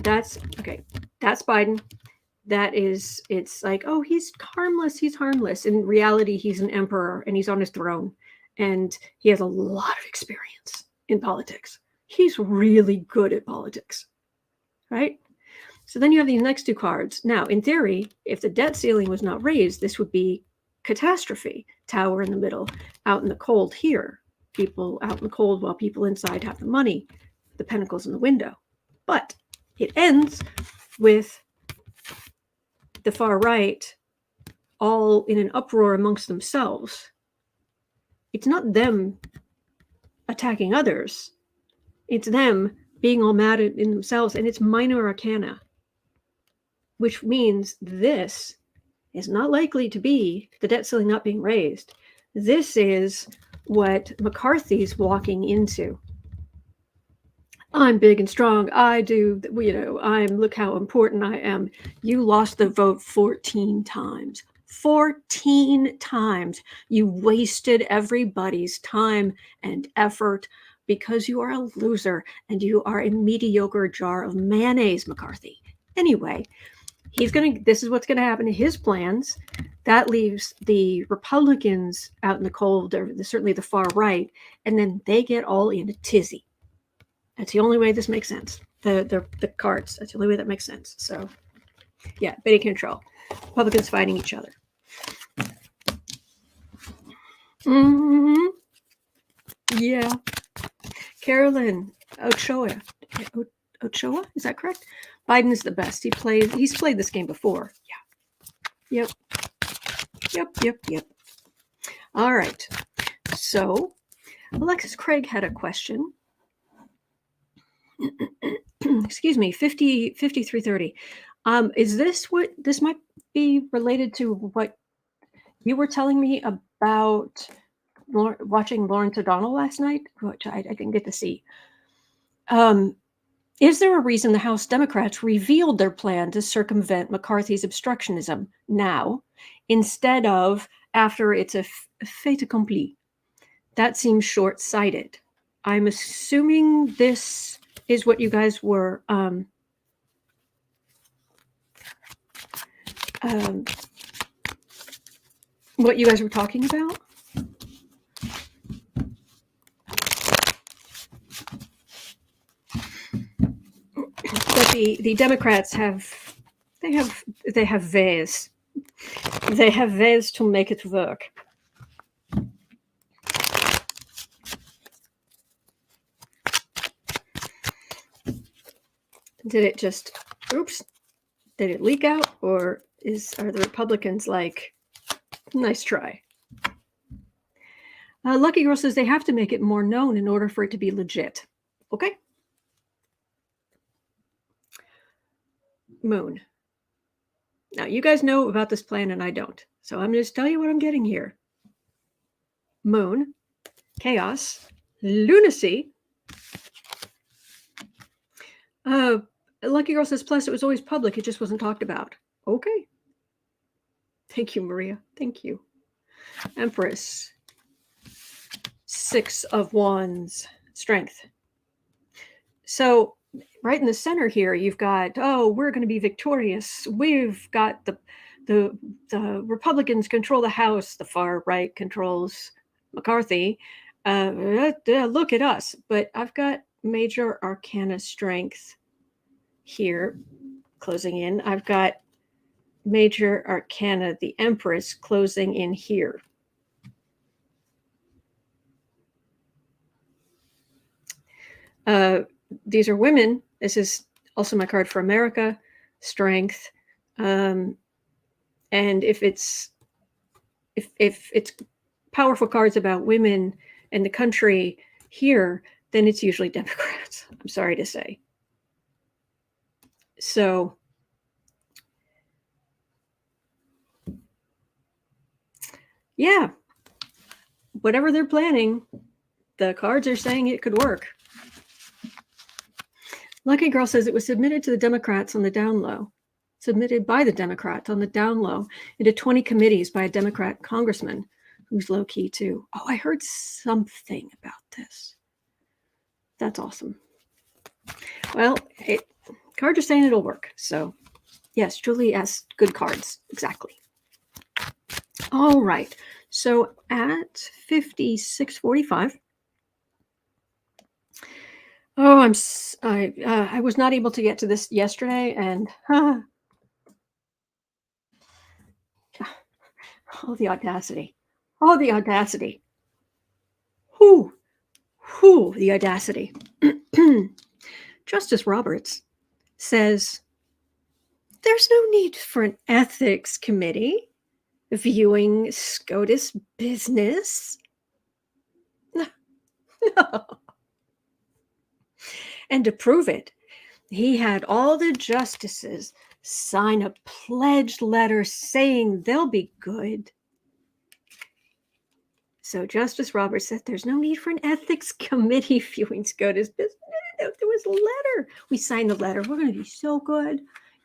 S1: that's Biden. That is, it's like, oh, he's harmless. In reality, he's an emperor and he's on his throne and he has a lot of experience in politics. He's really good at politics, right? So then you have these next two cards. Now, in theory, if the debt ceiling was not raised, this would be catastrophe. Tower in the middle, out in the cold here. People out in the cold while people inside have the money. The pentacles in the window. But it ends with the far right all in an uproar amongst themselves. It's not them attacking others. It's them being all mad in themselves, and it's minor arcana, which means this is not likely to be the debt ceiling not being raised. This is what McCarthy's walking into. I'm big and strong. I do, look how important I am. You lost the vote 14 times. 14 times. You wasted everybody's time and effort because you are a loser and you are a mediocre jar of mayonnaise, McCarthy. Anyway, this is what's going to happen to his plans. That leaves the Republicans out in the cold, or certainly the far right, and then they get all in a tizzy. That's the only way this makes sense. The cards. That's the only way that makes sense. So, yeah, bitty control. Republicans fighting each other. Yeah. Carolyn Ochoa. Ochoa? Is that correct? Biden is the best. He's played this game before. Yeah. Yep. All right. So, Alexis Craig had a question. Excuse me, 5330. Is this what this might be related to what you were telling me about watching Lawrence O'Donnell last night, which I didn't get to see? Is there a reason the House Democrats revealed their plan to circumvent McCarthy's obstructionism now instead of after it's a fait accompli? That seems short-sighted. I'm assuming this is what you guys were talking about. But the Democrats have ways. They have ways to make it work. Did it leak out, or are the Republicans like, nice try? Lucky Girl says they have to make it more known in order for it to be legit. Okay. Moon. Now, you guys know about this plan and I don't. So I'm going to tell you what I'm getting here. Moon, chaos, lunacy, Lucky Girl says, plus it was always public. It just wasn't talked about. Okay. Thank you, Maria. Thank you. Empress. 6 of Wands. Strength. So right in the center here, you've got, oh, we're going to be victorious. We've got the Republicans control the House. The far right controls McCarthy. Look at us. But I've got major arcana strength here closing in. I've got major arcana, the Empress, closing in here. These are women. This is also my card for America, strength. And if it's powerful cards about women and the country here, then it's usually Democrats. I'm sorry to say. So yeah, whatever they're planning, the cards are saying it could work. Lucky Girl says it was submitted to the Democrats on the down low. Submitted by the Democrats on the down low into 20 committees by a Democrat congressman who's low key too. Oh, I heard something about this. That's awesome. Well, cards are saying it'll work. So yes, Julie asked good cards. Exactly. All right. So at 56:45. Oh, I was not able to get to this yesterday, and oh, the audacity! Oh, the audacity! Whoo, the audacity! Justice Roberts says there's no need for an ethics committee viewing SCOTUS business. No. And to prove it, he had all the justices sign a pledge letter saying they'll be good. So Justice Roberts said there's no need for an ethics committee viewing SCOTUS business. There was a letter. We signed the letter. We're going to be so good.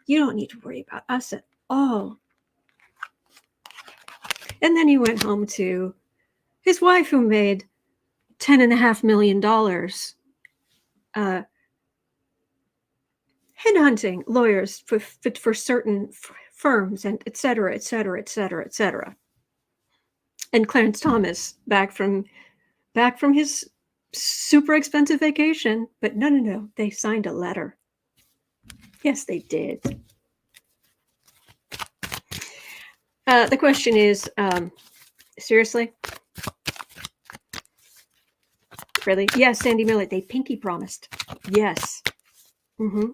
S1: You don't need to worry about us at all. And then he went home to his wife, who made $10.5 million headhunting lawyers for certain firms, and et cetera, et cetera, et cetera, et cetera. And Clarence Thomas back from his super expensive vacation, but no, they signed a letter. Yes, they did. The question is, seriously? Really? Yes, Sandy Miller, they pinky promised. Yes. Mm-hmm.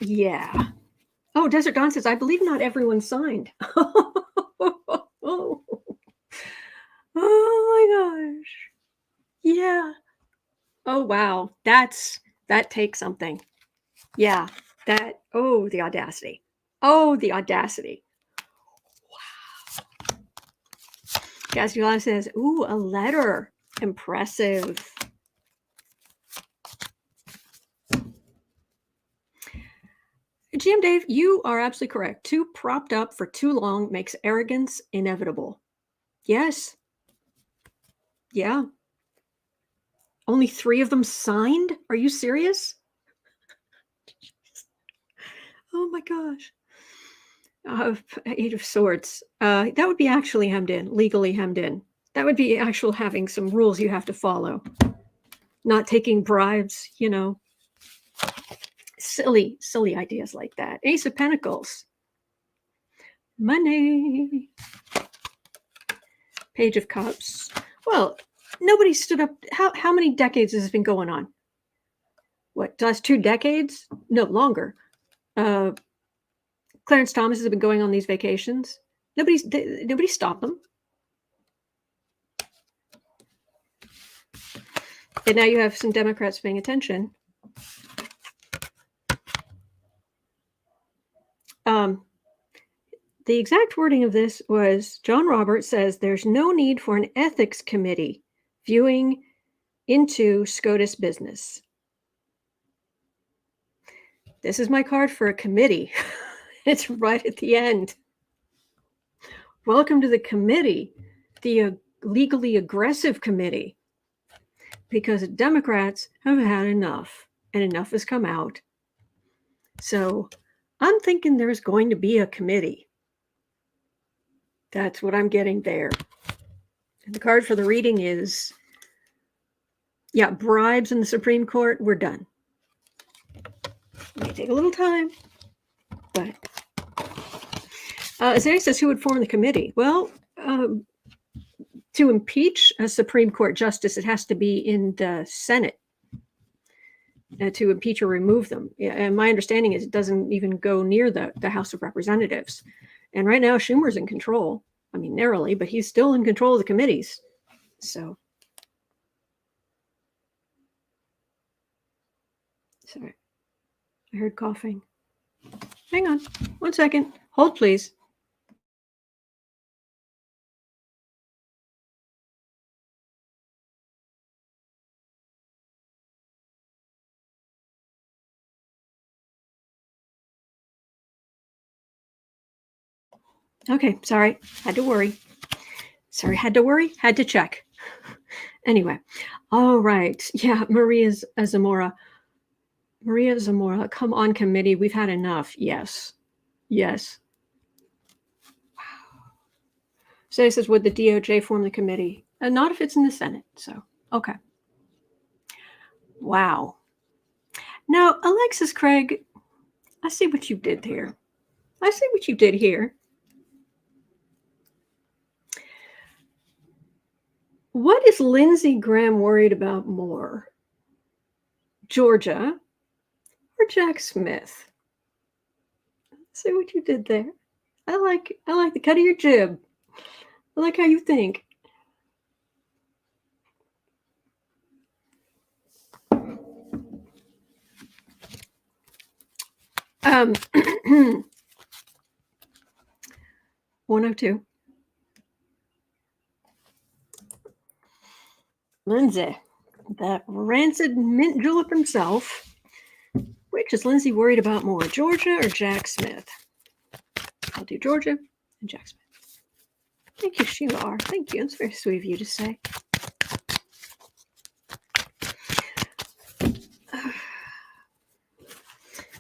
S1: Yeah. Oh, Desert Dawn says, I believe not everyone signed. Oh my gosh. Yeah. Oh, wow. That takes something. Yeah. Oh, the audacity. Oh, the audacity. Wow. Gaspiola says, ooh, a letter. Impressive. GM Dave, you are absolutely correct. Too propped up for too long makes arrogance inevitable. Yes. Yeah. Only 3 of them signed? Are you serious? Oh my gosh. 8 of Swords. That would be actually hemmed in, legally hemmed in. That would be actual having some rules you have to follow. Not taking bribes, Silly ideas like that. Ace of Pentacles. Money. Page of Cups. Well, nobody stood up. How many decades has this been going on? What, last 2 decades? No, longer. Clarence Thomas has been going on these vacations. Nobody stopped them. And now you have some Democrats paying attention. The exact wording of this was, John Roberts says there's no need for an ethics committee viewing into SCOTUS business. This is my card for a committee. It's right at the end. Welcome to the committee, the legally aggressive committee, because Democrats have had enough, and enough has come out. So I'm thinking there's going to be a committee. That's what I'm getting there. And the card for the reading is, yeah, bribes in the Supreme Court. We're done. It may take a little time, but Zay says, who would form the committee? Well, to impeach a Supreme Court justice, it has to be in the Senate to impeach or remove them. And my understanding is it doesn't even go near the House of Representatives. And right now, Schumer's in control. I mean, narrowly, but he's still in control of the committees. So, sorry, I heard coughing. Hang on 1 second. Hold, please. Okay, sorry. Had to worry. Sorry, had to worry. Had to check. Anyway, all right. Yeah, Maria Zamora, come on, committee. We've had enough. Yes. Yes. Wow. So he says, would the DOJ form the committee? Not if it's in the Senate. So, okay. Wow. Now, Alexis Craig, I see what you did here. I see what you did here. What is Lindsey Graham worried about more? Georgia or Jack Smith? See what you did there. I like the cut of your jib. I like how you think. Um 102. Lindsey, that rancid mint julep himself. Which is Lindsey worried about more, Georgia or Jack Smith? I'll do Georgia and Jack Smith. Thank you, Sheila R. Thank you. It's very sweet of you to say.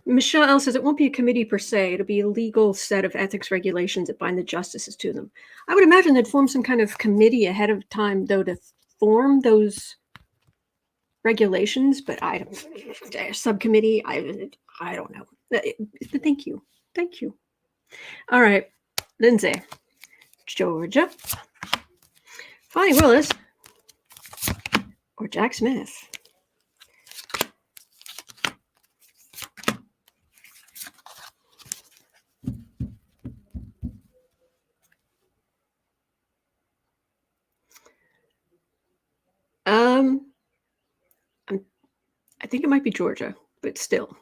S1: Michelle L. says it won't be a committee per se. It'll be a legal set of ethics regulations that bind the justices to them. I would imagine they'd form some kind of committee ahead of time, though, to form those regulations, but I don't, subcommittee, I don't know. Thank you. Thank you. All right, Lindsey, Georgia, Fani Willis, or Jack Smith? I think it might be Georgia, but still.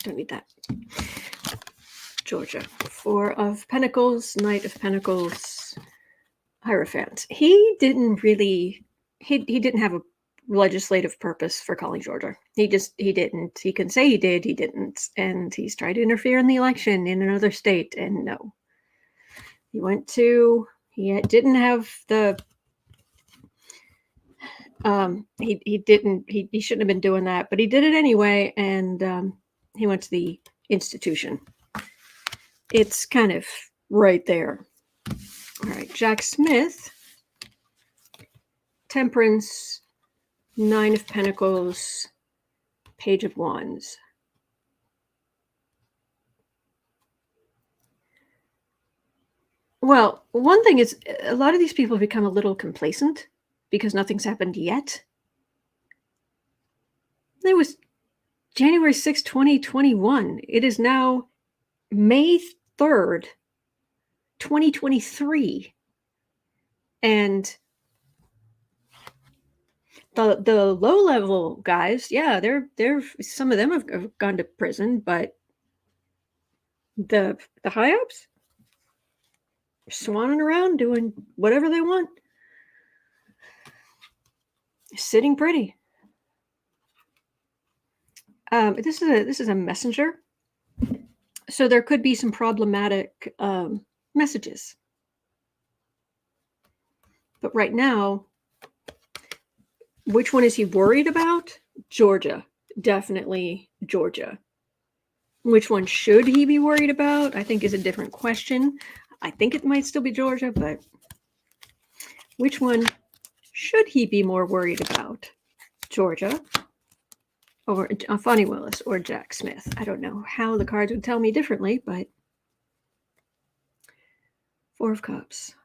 S1: Don't need that. Georgia. 4 of Pentacles, Knight of Pentacles, Hierophant. He didn't really, he didn't have a legislative purpose for calling Georgia. He didn't. He can say he did, he didn't. And he's tried to interfere in the election in another state, and no. He didn't have the, he shouldn't have been doing that, but he did it anyway, and he went to the institution. It's kind of right there. All right, Jack Smith, Temperance, 9 of Pentacles, Page of Wands. Well, one thing is, a lot of these people become a little complacent because nothing's happened yet. It was January 6, 2021. It is now May 3rd, 2023. And the low level guys, yeah, they're some of them have gone to prison, but The high-ups swanning around doing whatever they want, sitting pretty. This is a messenger, so there could be some problematic messages. But right now, which one is he worried about? Georgia, definitely Georgia. Which one should he be worried about? I think is a different question. I think it might still be Georgia, but which one should he be more worried about? Georgia, or Fani Willis, or Jack Smith? I don't know how the cards would tell me differently, but Four of Cups.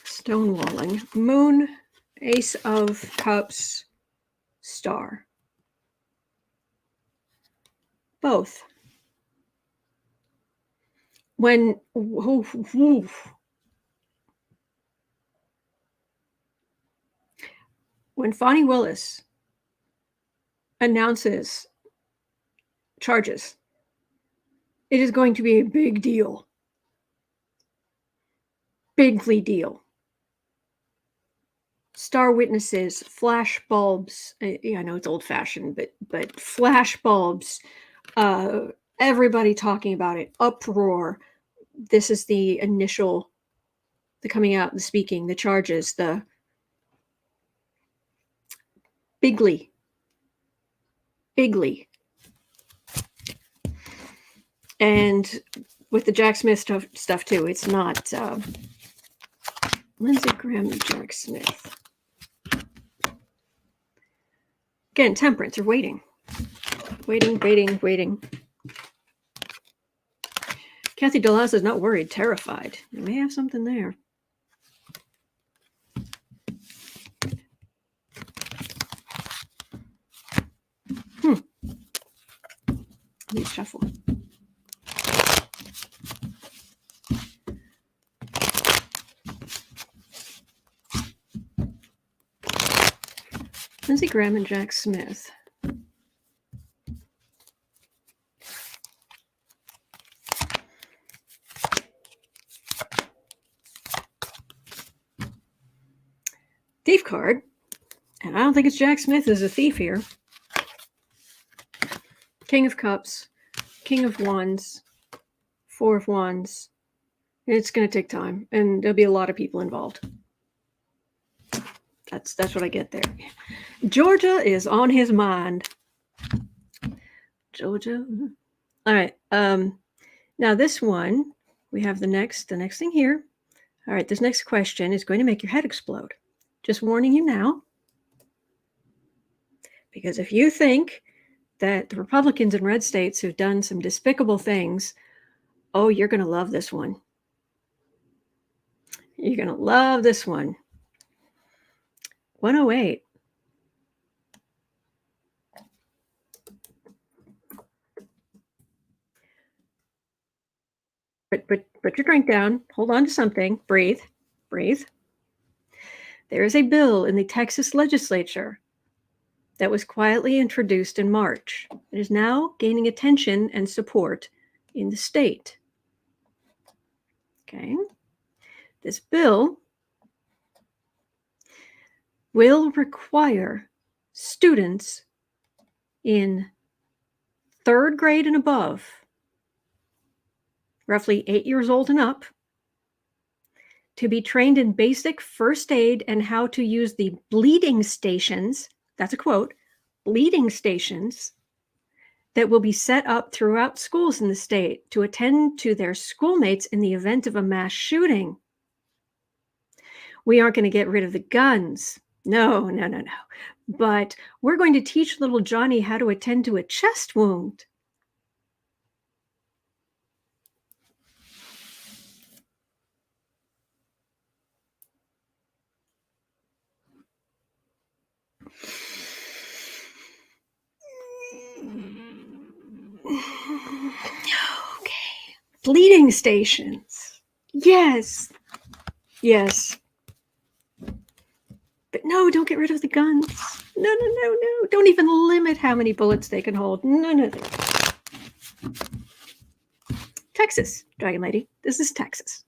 S1: Stonewalling. Moon, Ace of Cups, Star. Both. When Fani Willis announces charges, it is going to be a big deal. Bigly deal. Star witnesses, flash bulbs. I know it's old-fashioned, but flash bulbs. Everybody talking about it. Uproar. This is the initial, the coming out, the speaking, the charges, the bigly. And with the Jack Smith stuff too, it's not Lindsey Graham and Jack Smith. Again, temperance, or waiting. Waiting. Kathy DeLasso is not worried, terrified. You may have something there. Let me shuffle. Lindsey Graham and Jack Smith. Thief card, and I don't think it's Jack Smith as a thief here. King of Cups, King of Wands, Four of Wands. It's going to take time, and there'll be a lot of people involved. That's what I get there. Georgia is on his mind. Georgia. All right. Now this one, we have the next thing here. All right. This next question is going to make your head explode. Just warning you now. Because if you think that the Republicans in red states have done some despicable things, oh, you're going to love this one. You're going to love this one. 108. Put your drink down. Hold on to something. Breathe. There is a bill in the Texas Legislature that was quietly introduced in March. It is now gaining attention and support in the state. Okay. This bill will require students in 3rd grade and above, roughly 8 years old and up, to be trained in basic first aid and how to use the bleeding stations, that's a quote, bleeding stations, that will be set up throughout schools in the state to attend to their schoolmates in the event of a mass shooting. We aren't going to get rid of the guns. No. But we're going to teach little Johnny how to attend to a chest wound. Okay. Bleeding stations. Yes. But no, don't get rid of the guns. No. Don't even limit how many bullets they can hold. No. Texas, Dragon Lady. This is Texas.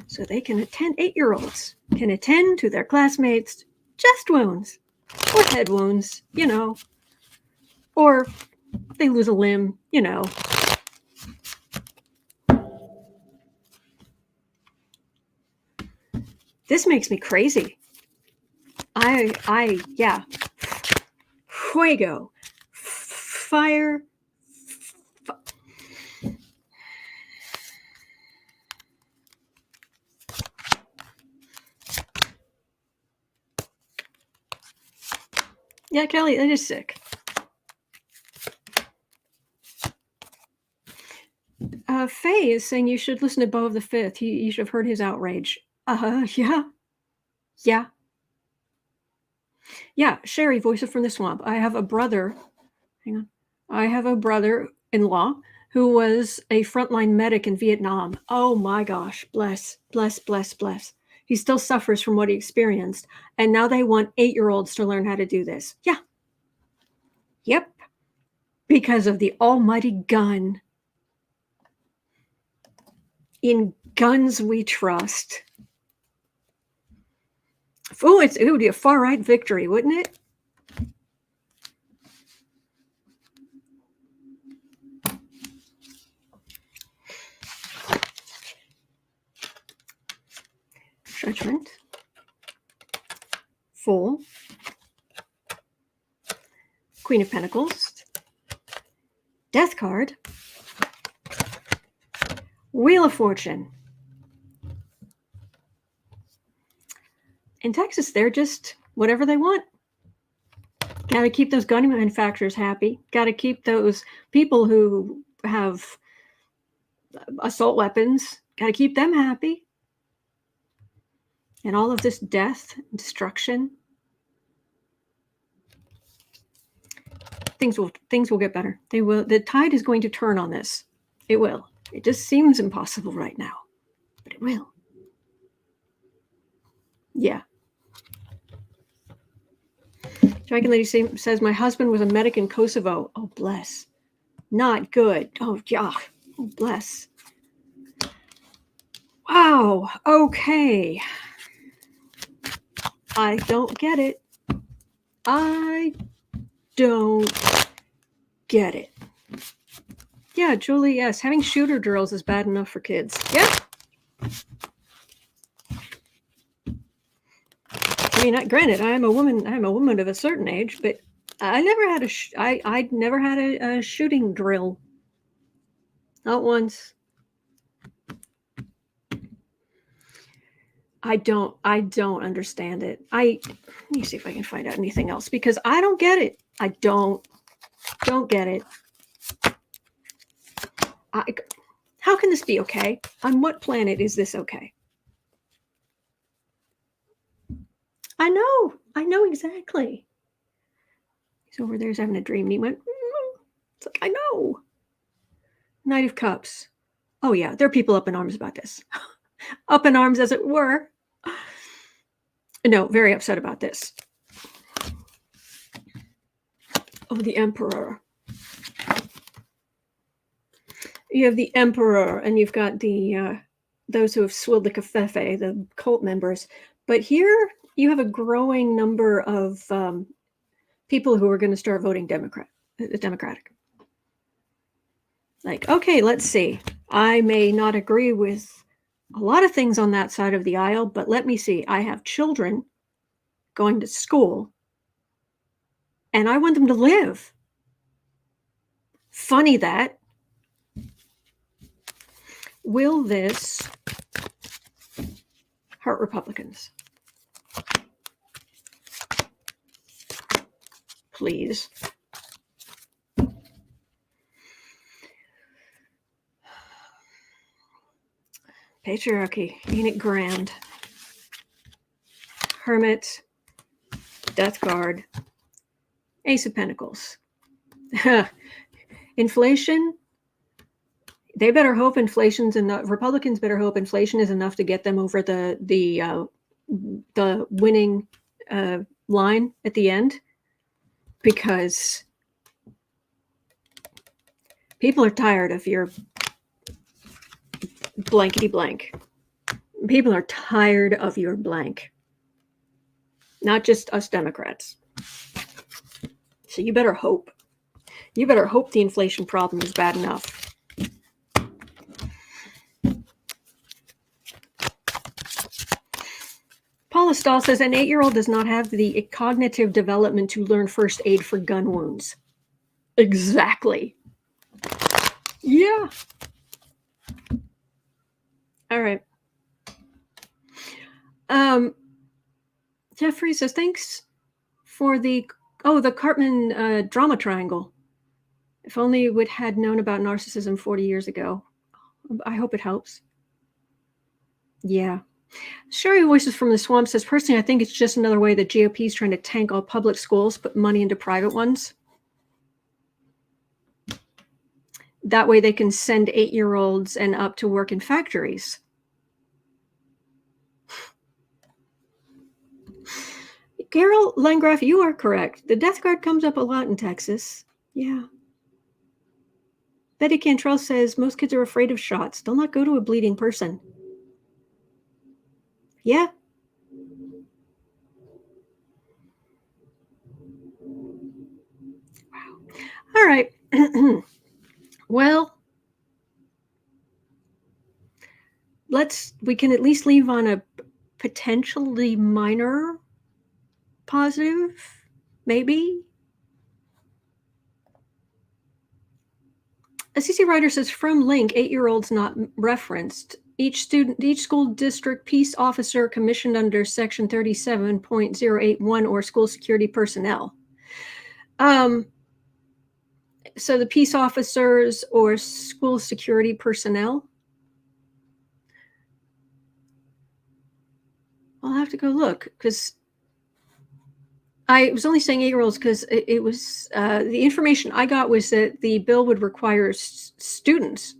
S1: So they can attend, 8-year-olds can attend to their classmates' chest wounds or head wounds, or they lose a limb, This makes me crazy. Yeah. Fuego. Fire. Yeah, Kelly, that is sick. Faye is saying you should listen to Beau of the Fifth. You should have heard his outrage. Yeah. Yeah, Sherry, voice from the swamp. I have a brother. Hang on. I have a brother-in-law who was a frontline medic in Vietnam. Oh my gosh, bless. He still suffers from what he experienced. And now they want 8-year-olds to learn how to do this. Yeah. Yep. Because of the almighty gun. In guns we trust. Oh, it would be a far-right victory, wouldn't it? Judgment. Fool. Queen of Pentacles. Death card. Wheel of Fortune. In Texas, they're just whatever they want. Got to keep those gun manufacturers happy. Got to keep those people who have assault weapons. Got to keep them happy. And all of this death and destruction. Things will get better. They will. The tide is going to turn on this. It will. It just seems impossible right now, but it will. Yeah. Dragon Lady says, my husband was a medic in Kosovo. Oh, bless. Not good. Oh, yeah. Oh, bless. Wow. Okay. I don't get it. I don't get it. Yeah, Julie, yes. Having shooter drills is bad enough for kids. Yeah. I mean, granted, I'm a woman of a certain age, but I never had I never had a shooting drill. Not once. I don't understand it. Let me see if I can find out anything else, because I don't get it. I don't get it. How can this be okay? On what planet is this okay? I know exactly. He's over there, he's having a dream, and he went, it's like, I know. Knight of Cups. Oh yeah, there are people up in arms about this. Up in arms, as it were. No, very upset about this. Oh, the Emperor. You have the Emperor, and you've got the those who have swilled the covfefe, the cult members. But here you have a growing number of people who are going to start voting Democratic. Like, okay, let's see. I may not agree with a lot of things on that side of the aisle, but let me see. I have children going to school, and I want them to live. Funny that. Will this hurt Republicans? Please. Patriarchy, ain't it grand? Hermit, Death card, Ace of Pentacles. Inflation, They better hope inflation's enough. Republicans better hope inflation is enough to get them over the winning line at the end, because people are tired of your blankety blank. People are tired of your blank. Not just us Democrats. So you better hope. You better hope the inflation problem is bad enough. Paula Stahl says an 8-year-old does not have the cognitive development to learn first aid for gun wounds. Exactly. Yeah. All right. Jeffrey says, thanks for the Cartman drama triangle. If only we had known about narcissism 40 years ago. I hope it helps. Yeah. Sherry Voices from the Swamp says, personally, I think it's just another way the GOP is trying to tank all public schools, put money into private ones. That way they can send 8-year-olds and up to work in factories. Carol Landgraf, you are correct. The death guard comes up a lot in Texas. Yeah. Betty Cantrell says, most kids are afraid of shots. They'll not go to a bleeding person. Yeah. Wow. All right. Well, we can at least leave on a potentially minor positive, maybe. A CC Writer says, from link, 8-year-olds not referenced. Each school district peace officer commissioned under section 37.081 or school security personnel. So the peace officers or school security personnel. I'll have to go look, because I was only saying 8-year-olds because it was the information I got was that the bill would require students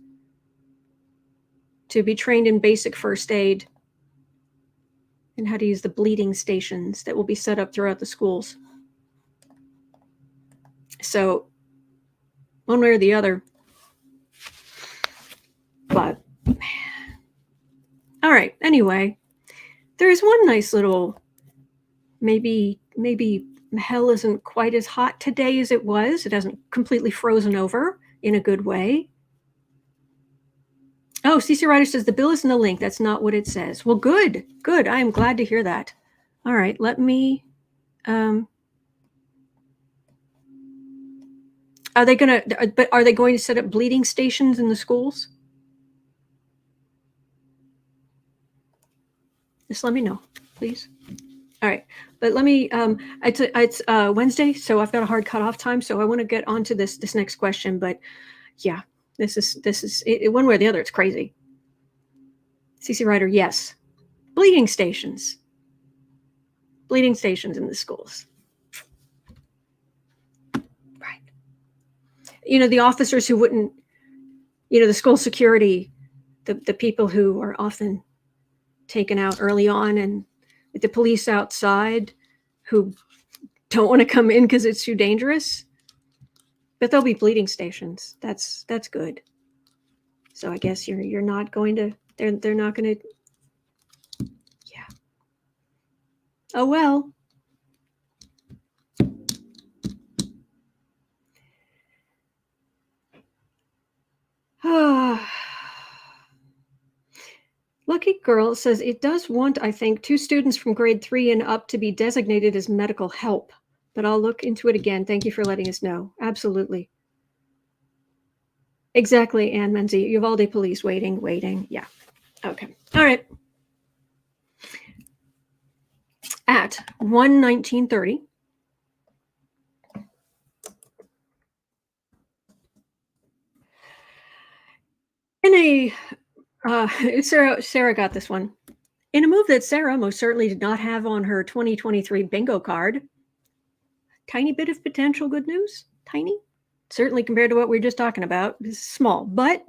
S1: to be trained in basic first aid and how to use the bleeding stations that will be set up throughout the schools. So one way or the other. But all right, anyway, there's one nice little, maybe hell isn't quite as hot today as it was. It hasn't completely frozen over in a good way. Oh, CC Ryder says the bill is in the link. That's not what it says. Well, good. I am glad to hear that. All right, let me. Are they going to set up bleeding stations in the schools? Just let me know, please. All right, but let me. It's Wednesday, so I've got a hard cutoff time. So I want to get on to this next question. But yeah, this is one way or the other. It's crazy. CC Ryder, yes, bleeding stations in the schools. Right. The officers who wouldn't, the school security, the people who are often taken out early on, and the police outside who don't want to come in because it's too dangerous. But there'll be bleeding stations. That's good. So I guess you're not going to. They're not going to. Yeah. Oh well. Lucky Girl says it does want, I think, 2 students from grade 3 and up to be designated as medical help, but I'll look into it again. Thank you for letting us know. Absolutely. Exactly, Ann Menzie. Uvalde police waiting. Yeah. Okay. All right. At 1:19:30. In a Sarah got this one. In a move that Sarah most certainly did not have on her 2023 bingo card, tiny bit of potential good news. Tiny. Certainly compared to what we were just talking about. It's small, but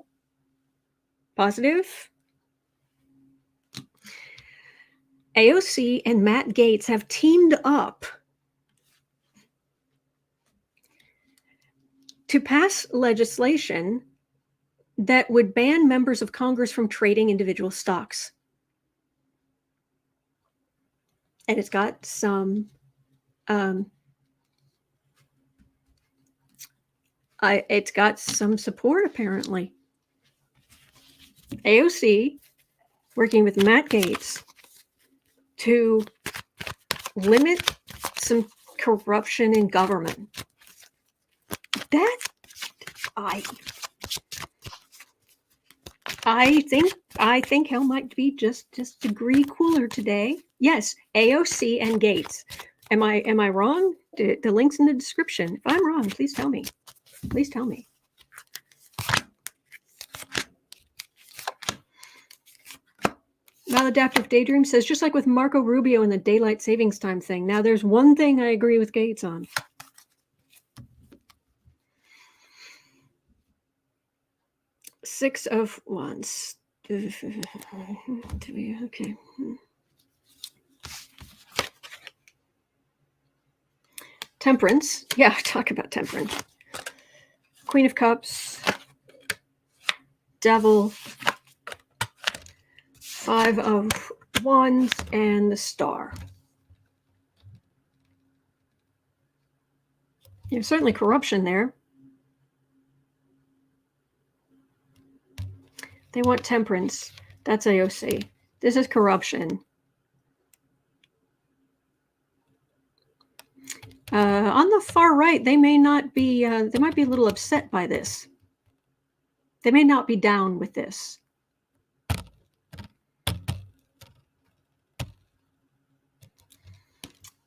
S1: Positive. AOC and Matt Gaetz have teamed up to pass legislation that would ban members of Congress from trading individual stocks. And it's got some it's got some support, apparently. AOC working with Matt Gaetz to limit some corruption in government. That I think hell might be just degree cooler today. Yes, AOC and Gaetz. Am I wrong? The link's in the description. If I'm wrong, please tell me. Please tell me. Maladaptive Daydream says, just like with Marco Rubio and the daylight savings time thing. Now, there's one thing I agree with Gaetz on. Six of Wands. Okay. Temperance. Yeah, talk about temperance. Queen of Cups. Devil. Five of Wands and the Star. There's certainly corruption there. They want temperance. That's AOC. This is corruption. On the far right, they may not be, they might be a little upset by this. They may not be down with this.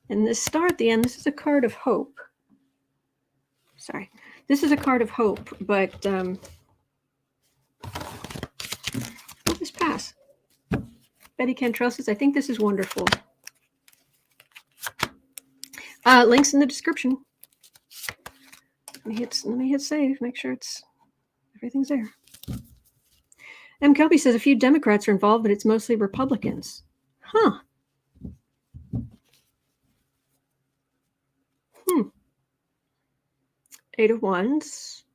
S1: And this star at the end, this is a card of hope. Sorry. This is a card of hope, but will this pass? Betty Cantrell says, I think this is wonderful. Links in the description. Let me hit save, make sure everything's there. M. Kelby says a few Democrats are involved, but it's mostly Republicans. Huh. Eight of Wands.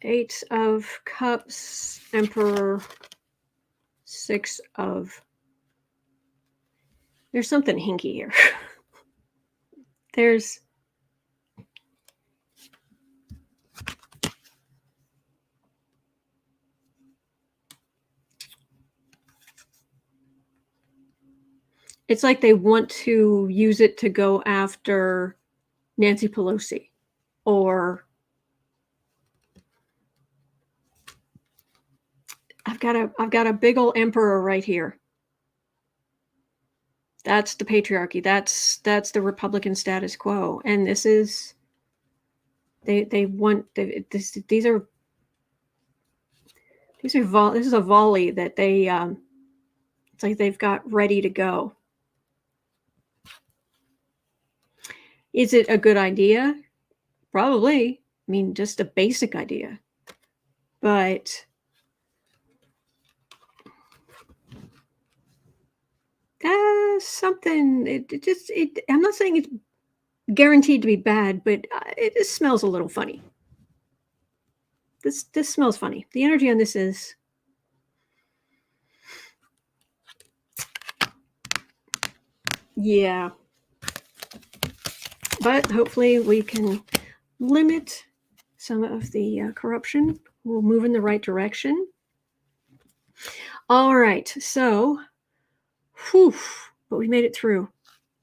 S1: Eight of Cups, Emperor, Six of... There's something hinky here. There's... It's like they want to use it to go after Nancy Pelosi or... I've got a big old emperor right here. That's the patriarchy. That's the Republican status quo. And this is this is a volley that they it's like they've got ready to go. Is it a good idea? Probably. I mean, just a basic idea. But something, I'm not saying it's guaranteed to be bad, but it just smells a little funny. This smells funny. The energy on this is... Yeah. But hopefully we can limit some of the corruption. We'll move in the right direction. All right, so... Whew, but we made it through.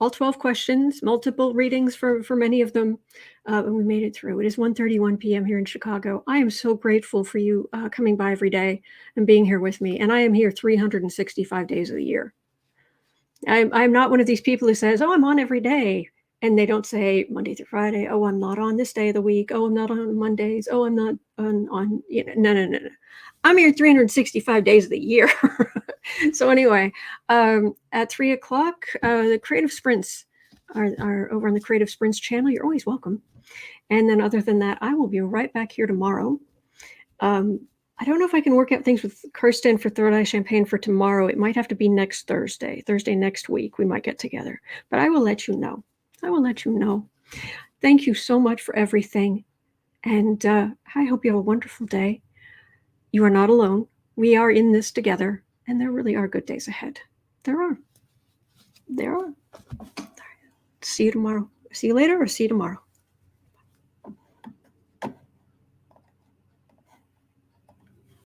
S1: All 12 questions, multiple readings for many of them, and we made it through. It is 1:31 p.m. here in Chicago. I am so grateful for you coming by every day and being here with me, and I am here 365 days of the year. I'm not one of these people who says, oh, I'm on every day, and they don't say Monday through Friday, oh, I'm not on this day of the week, oh, I'm not on Mondays, oh, I'm not on no. I'm here 365 days of the year. So anyway, at 3 o'clock, the Creative Sprints are over on the Creative Sprints channel. You're always welcome. And then other than that, I will be right back here tomorrow. I don't know if I can work out things with Kirsten for Third Eye Champagne for tomorrow. It might have to be next Thursday next week. We might get together, but I will let you know. I will let you know. Thank you so much for everything. And I hope you have a wonderful day. You are not alone. We are in this together, and there really are good days ahead. There are. See you tomorrow. See you later or see you tomorrow.